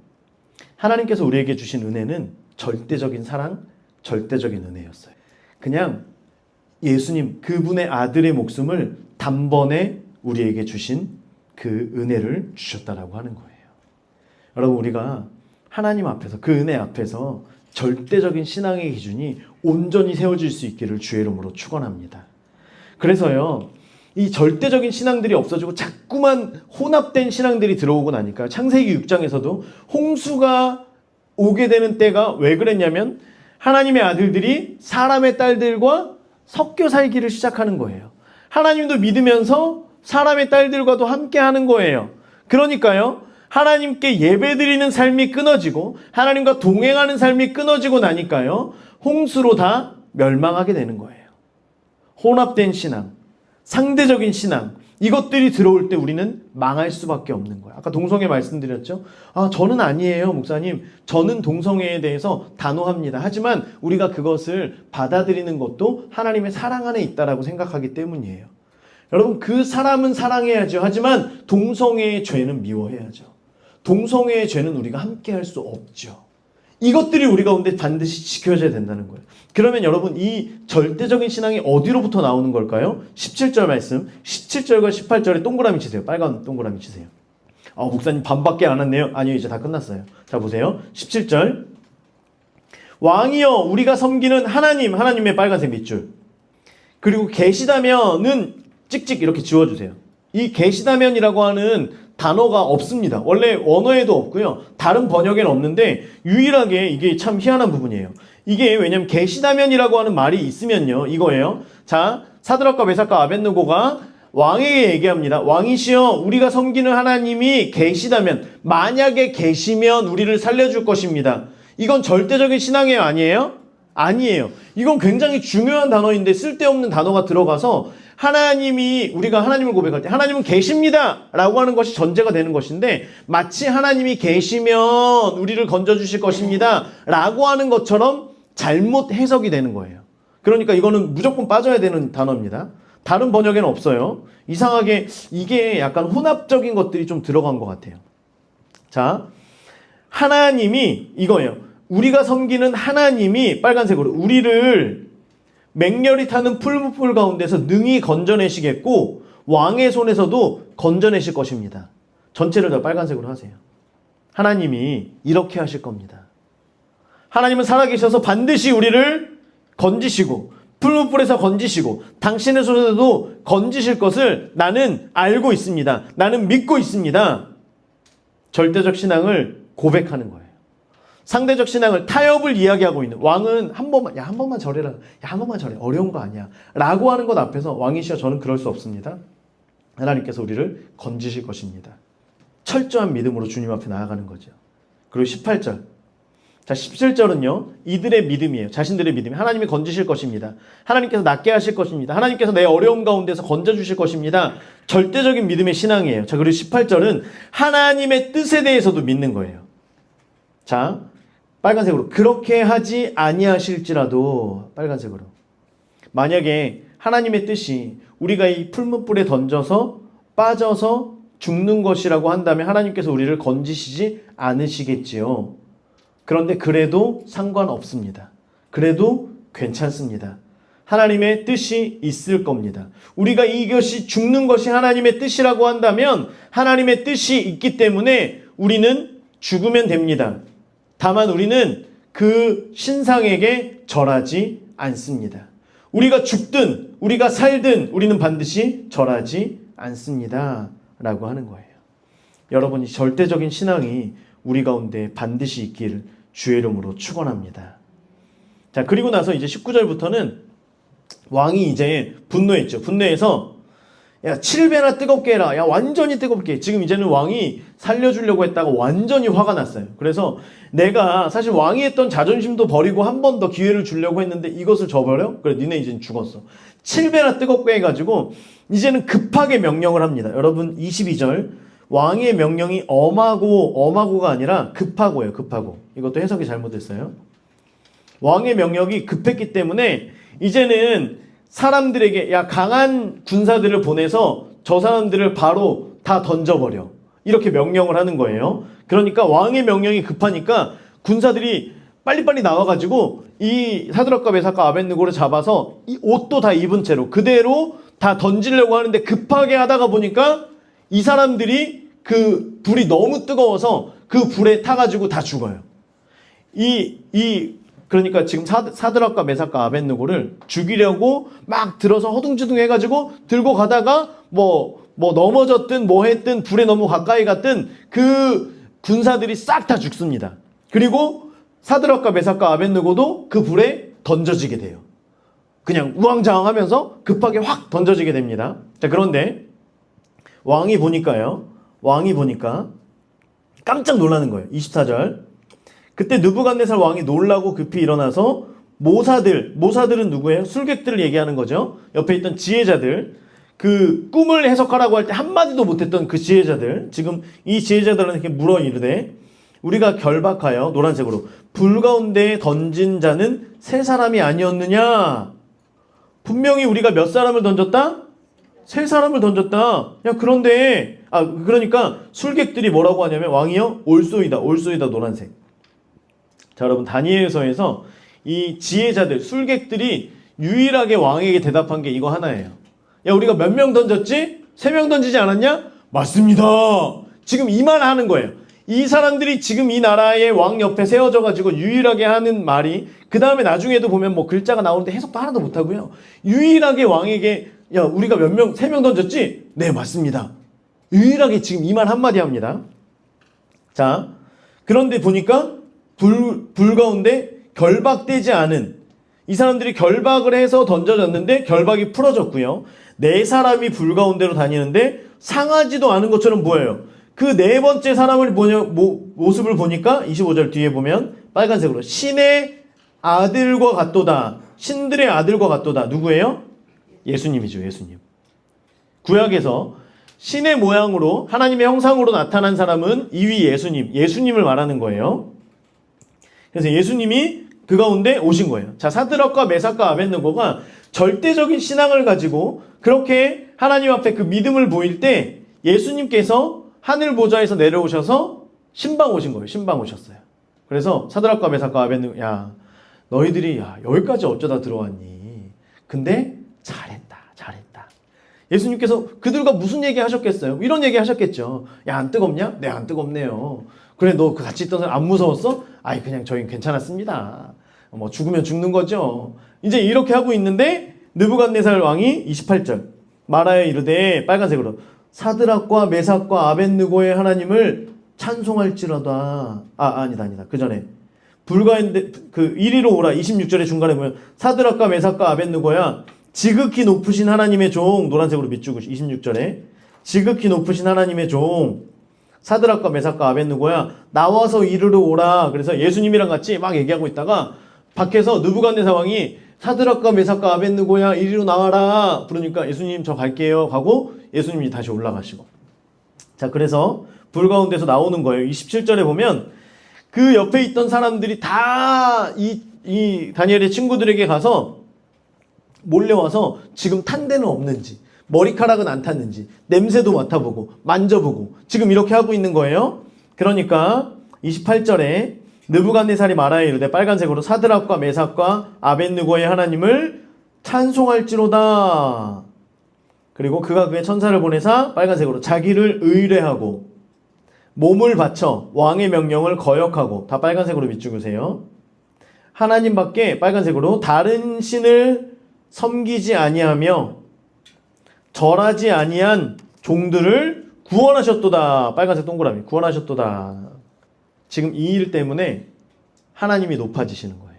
하나님께서 우리에게 주신 은혜는 절대적인 사랑, 절대적인 은혜였어요. 그냥 예수님 그분의 아들의 목숨을 단번에 우리에게 주신 그 은혜를 주셨다라고 하는 거예요. 여러분 우리가 하나님 앞에서 그 은혜 앞에서 절대적인 신앙의 기준이 온전히 세워질 수 있기를 주의 이름으로 축원합니다. 그래서요 이 절대적인 신앙들이 없어지고 자꾸만 혼합된 신앙들이 들어오고 나니까 창세기 6장에서도 홍수가 오게 되는 때가 왜 그랬냐면 하나님의 아들들이 사람의 딸들과 섞여 살기를 시작하는 거예요. 하나님도 믿으면서 사람의 딸들과도 함께 하는 거예요. 그러니까요 하나님께 예배드리는 삶이 끊어지고 하나님과 동행하는 삶이 끊어지고 나니까요 홍수로 다 멸망하게 되는 거예요. 혼합된 신앙, 상대적인 신앙 이것들이 들어올 때 우리는 망할 수밖에 없는 거예요. 아까 동성애 말씀드렸죠. 저는 아니에요 목사님. 저는 동성애에 대해서 단호합니다. 하지만 우리가 그것을 받아들이는 것도 하나님의 사랑 안에 있다라고 생각하기 때문이에요. 여러분 그 사람은 사랑해야죠. 하지만 동성애의 죄는 미워해야죠. 동성애의 죄는 우리가 함께 할 수 없죠. 이것들이 우리 가운데 반드시 지켜져야 된다는 거예요. 그러면 여러분 이 절대적인 신앙이 어디로부터 나오는 걸까요? 17절 말씀, 17절과 18절에 동그라미 치세요. 빨간 동그라미 치세요. 목사님 반밖에 안 왔네요. 아니요, 이제 다 끝났어요. 자, 보세요. 17절. 왕이여 우리가 섬기는 하나님, 하나님의 빨간색 밑줄. 그리고 계시다면은 찍찍 이렇게 지워주세요. 이 계시다면이라고 하는 단어가 없습니다. 원래 원어에도 없고요. 다른 번역에는 없는데 유일하게 이게 참 희한한 부분이에요. 이게 왜냐면 계시다면이라고 하는 말이 있으면요. 이거예요. 자, 사드락과 메삭과 아벳느고가 왕에게 얘기합니다. 왕이시여 우리가 섬기는 하나님이 계시다면, 만약에 계시면 우리를 살려줄 것입니다. 이건 절대적인 신앙이에요, 아니에요? 아니에요. 이건 굉장히 중요한 단어인데 쓸데없는 단어가 들어가서 하나님이, 우리가 하나님을 고백할 때 하나님은 계십니다 라고 하는 것이 전제가 되는 것인데, 마치 하나님이 계시면 우리를 건져주실 것입니다 라고 하는 것처럼 잘못 해석이 되는 거예요. 그러니까 이거는 무조건 빠져야 되는 단어입니다. 다른 번역에는 없어요. 이상하게 이게 약간 혼합적인 것들이 좀 들어간 것 같아요. 자, 하나님이 이거예요. 우리가 섬기는 하나님이 빨간색으로 우리를 맹렬히 타는 풀무불 가운데서 능히 건져내시겠고 왕의 손에서도 건져내실 것입니다. 전체를 다 빨간색으로 하세요. 하나님이 이렇게 하실 겁니다. 하나님은 살아계셔서 반드시 우리를 건지시고 풀무불에서 건지시고 당신의 손에서도 건지실 것을 나는 알고 있습니다. 나는 믿고 있습니다. 절대적 신앙을 고백하는 거예요. 상대적 신앙을, 타협을 이야기하고 있는, 왕은 한 번만 절해라. 한 번만 절해. 어려운 거 아니야. 라고 하는 것 앞에서 왕이시여 저는 그럴 수 없습니다. 하나님께서 우리를 건지실 것입니다. 철저한 믿음으로 주님 앞에 나아가는 거죠. 그리고 18절. 자, 17절은요. 이들의 믿음이에요. 자신들의 믿음이. 하나님이 건지실 것입니다. 하나님께서 낫게 하실 것입니다. 하나님께서 내 어려움 가운데서 건져주실 것입니다. 절대적인 믿음의 신앙이에요. 자, 그리고 18절은 하나님의 뜻에 대해서도 믿는 거예요. 자, 빨간색으로. 그렇게 하지 아니하실지라도, 빨간색으로. 만약에 하나님의 뜻이 우리가 이 풀무불에 던져서 빠져서 죽는 것이라고 한다면 하나님께서 우리를 건지시지 않으시겠지요. 그런데 그래도 상관없습니다. 그래도 괜찮습니다. 하나님의 뜻이 있을 겁니다. 우리가 이것이 죽는 것이 하나님의 뜻이라고 한다면 하나님의 뜻이 있기 때문에 우리는 죽으면 됩니다. 다만 우리는 그 신상에게 절하지 않습니다. 우리가 죽든 우리가 살든 우리는 반드시 절하지 않습니다. 라고 하는 거예요. 여러분이 절대적인 신앙이 우리 가운데 반드시 있기를 주의 이름으로 축원합니다. 자, 그리고 나서 이제 19절부터는 왕이 이제 분노했죠. 분노해서 야 7배나 뜨겁게 해라. 야 완전히 뜨겁게. 지금 이제는 왕이 살려주려고 했다가 완전히 화가 났어요. 그래서 내가 사실 왕이 했던 자존심도 버리고 한 번 더 기회를 주려고 했는데 이것을 저버려? 그래 니네 이제는 죽었어. 7배나 뜨겁게 해가지고 이제는 급하게 명령을 합니다. 여러분 22절 왕의 명령이 엄하고가 아니라 급하고예요. 급하고. 이것도 해석이 잘못됐어요. 왕의 명령이 급했기 때문에 이제는 사람들에게 야 강한 군사들을 보내서 저 사람들을 바로 다 던져버려. 이렇게 명령을 하는 거예요. 그러니까 왕의 명령이 급하니까 군사들이 빨리빨리 나와가지고 이 사드락과 메삭과 아벳느고를 잡아서 이 옷도 다 입은 채로 그대로 다 던지려고 하는데 급하게 하다가 보니까 이 사람들이 그 불이 너무 뜨거워서 그 불에 타가지고 다 죽어요. 그러니까 지금 사드락과 메삭과 아벳느고를 죽이려고 막 들어서 허둥지둥 해가지고 들고 가다가 뭐 넘어졌든 뭐 했든 불에 너무 가까이 갔든 그 군사들이 싹 다 죽습니다. 그리고 사드락과 메삭과 아벳느고도 그 불에 던져지게 돼요. 그냥 우왕좌왕하면서 급하게 확 던져지게 됩니다. 자, 그런데 왕이 보니까 깜짝 놀라는 거예요. 24절. 그때 느부갓네살 왕이 놀라고 급히 일어나서 모사들은 누구예요? 술객들을 얘기하는 거죠. 옆에 있던 지혜자들, 그 꿈을 해석하라고 할 때 한마디도 못했던 그 지혜자들, 지금 이 지혜자들은 이렇게 물어 이르되 우리가 결박하여 노란색으로 불 가운데 던진 자는 세 사람이 아니었느냐? 분명히 우리가 몇 사람을 던졌다? 세 사람을 던졌다. 야 그러니까 술객들이 뭐라고 하냐면 왕이여 올소이다 노란색. 자, 여러분 다니엘서에서 이 지혜자들, 술객들이 유일하게 왕에게 대답한 게 이거 하나예요. 야, 우리가 몇 명 던졌지? 3명 던지지 않았냐? 맞습니다. 지금 이 말 하는 거예요. 이 사람들이 지금 이 나라의 왕 옆에 세워져가지고 유일하게 하는 말이, 그 다음에 나중에도 보면 뭐 글자가 나오는데 해석도 하나도 못하고요. 유일하게 왕에게, 야, 우리가 3명 던졌지? 네, 맞습니다. 유일하게 지금 이 말 한마디 합니다. 자, 그런데 보니까 불 가운데 결박되지 않은, 이 사람들이 결박을 해서 던져졌는데 결박이 풀어졌고요. 4사람이 불 가운데로 다니는데 상하지도 않은 것처럼 보여요. 그 4번째 사람을 모습을 보니까 25절 뒤에 보면 빨간색으로 신의 아들과 같도다. 신들의 아들과 같도다. 누구예요? 예수님이죠. 예수님. 구약에서 신의 모양으로 하나님의 형상으로 나타난 사람은 이위 예수님. 예수님을 말하는 거예요. 그래서 예수님이 그 가운데 오신 거예요. 자, 사드락과 메삭과 아벳느고가 절대적인 신앙을 가지고 그렇게 하나님 앞에 그 믿음을 보일 때 예수님께서 하늘 보좌에서 내려오셔서 신방 오신 거예요. 신방 오셨어요. 그래서 사드락과 메삭과 아벳느고, 야, 너희들이 여기까지 어쩌다 들어왔니? 근데 잘했다. 예수님께서 그들과 무슨 얘기 하셨겠어요? 이런 얘기 하셨겠죠. 야, 안 뜨겁냐? 네, 안 뜨겁네요. 그래, 너 같이 있던 사람 안 무서웠어? 아이, 그냥 저희는 괜찮았습니다. 뭐 죽으면 죽는 거죠. 이제 이렇게 하고 있는데 느부갓네살 왕이 28절 말하여 이르되, 빨간색으로, 사드락과 메삭과 아벳느고의 하나님을 찬송할지로다. 아니다. 그 전에 불가인데 그 이리로 오라. 26절의 중간에 보면 사드락과 메삭과 아벳느고야, 지극히 높으신 하나님의 종, 노란색으로 밑줄고 26절에 지극히 높으신 하나님의 종 사드락과 메삭과 아벳느고야, 나와서 이리로 오라. 그래서 예수님이랑 같이 막 얘기하고 있다가 밖에서 느부갓네살 왕이 사드락과 메삭과 아벳느고야, 이리로 나와라. 그러니까 예수님 저 갈게요 하고 예수님이 다시 올라가시고, 자, 그래서 불 가운데서 나오는 거예요. 27절에 보면 그 옆에 있던 사람들이 다 이 다니엘의 친구들에게 가서 몰려와서 지금 탄 데는 없는지, 머리카락은 안 탔는지, 냄새도 맡아보고 만져보고 지금 이렇게 하고 있는 거예요. 그러니까 28절에 느부갓네살이 말하여 이르되, 빨간색으로, 사드락과 메삭과 아벳느고의 하나님을 찬송할지로다. 그리고 그가 그의 천사를 보내사, 빨간색으로, 자기를 의뢰하고 몸을 바쳐 왕의 명령을 거역하고, 다 빨간색으로 비추세요. 하나님밖에, 빨간색으로, 다른 신을 섬기지 아니하며 절하지 아니한 종들을 구원하셨도다. 빨간색 동그라미, 구원하셨도다. 지금 이 일 때문에 하나님이 높아지시는 거예요.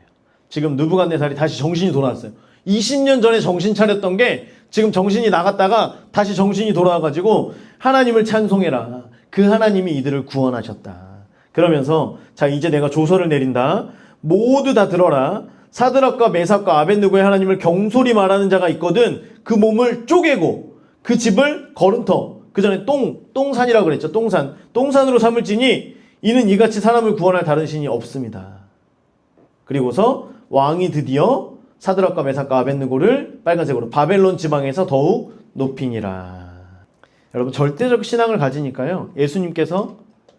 지금 느부갓네살이 다시 정신이 돌아왔어요. 20년 전에 정신 차렸던 게 지금 정신이 나갔다가 다시 정신이 돌아와가지고 하나님을 찬송해라. 그 하나님이 이들을 구원하셨다. 그러면서, 자, 이제 내가 조서를 내린다. 모두 다 들어라. 사드락과 메삭과 아벳느고의 하나님을 경솔히 말하는 자가 있거든 그 몸을 쪼개고 그 집을 거름터, 그 전에 똥산이라고 그랬죠. 똥산으로 삼을지니 이는 이같이 사람을 구원할 다른 신이 없습니다. 그리고서 왕이 드디어 사드락과 메삭과 아벳느고를, 빨간색으로, 바벨론 지방에서 더욱 높이니라. 여러분, 절대적 신앙을 가지니까요, 예수님께서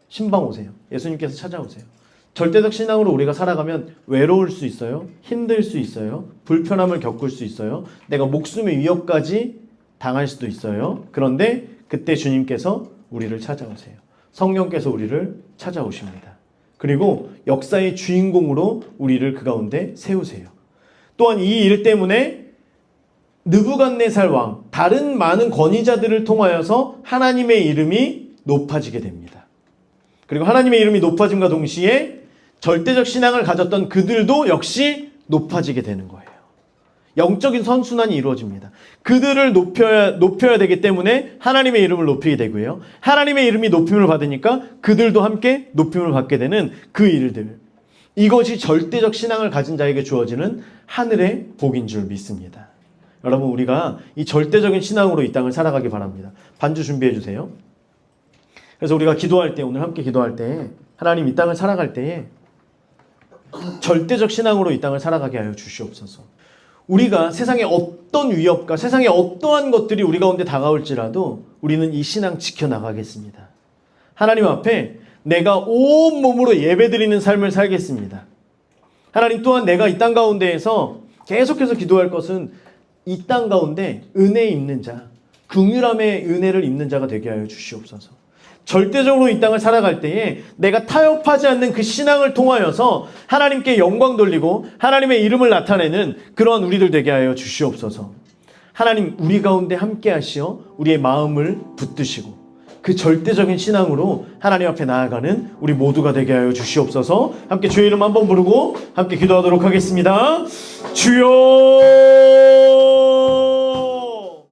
신방 오세요. 예수님께서 찾아오세요. 절대적 신앙으로 우리가 살아가면 외로울 수 있어요. 힘들 수 있어요. 불편함을 겪을 수 있어요. 내가 목숨의 위협까지 당할 수도 있어요. 그런데 그때 주님께서 우리를 찾아오세요. 성령께서 우리를 찾아오십니다. 그리고 역사의 주인공으로 우리를 그 가운데 세우세요. 또한 이 일 때문에 느부갓네살 왕, 다른 많은 권위자들을 통하여서 하나님의 이름이 높아지게 됩니다. 그리고 하나님의 이름이 높아짐과 동시에 절대적 신앙을 가졌던 그들도 역시 높아지게 되는 거예요. 영적인 선순환이 이루어집니다. 그들을 높여야 되기 때문에 하나님의 이름을 높이게 되고요. 하나님의 이름이 높임을 받으니까 그들도 함께 높임을 받게 되는 그 일들. 이것이 절대적 신앙을 가진 자에게 주어지는 하늘의 복인 줄 믿습니다. 여러분, 우리가 이 절대적인 신앙으로 이 땅을 살아가기 바랍니다. 반주 준비해 주세요. 그래서 우리가 기도할 때, 오늘 함께 기도할 때, 하나님 이 땅을 살아갈 때에 절대적 신앙으로 이 땅을 살아가게 하여 주시옵소서. 우리가 세상의 어떤 위협과 세상의 어떠한 것들이 우리 가운데 다가올지라도 우리는 이 신앙 지켜나가겠습니다. 하나님 앞에 내가 온몸으로 예배드리는 삶을 살겠습니다. 하나님 또한 내가 이 땅 가운데에서 계속해서 기도할 것은 이 땅 가운데 은혜 입는 자, 긍휼함의 은혜를 입는 자가 되게 하여 주시옵소서. 절대적으로 이 땅을 살아갈 때에 내가 타협하지 않는 그 신앙을 통하여서 하나님께 영광 돌리고 하나님의 이름을 나타내는 그러한 우리들 되게 하여 주시옵소서. 하나님 우리 가운데 함께 하시어 우리의 마음을 붙드시고 그 절대적인 신앙으로 하나님 앞에 나아가는 우리 모두가 되게 하여 주시옵소서. 함께 주의 이름 한번 부르고 함께 기도하도록 하겠습니다. 주여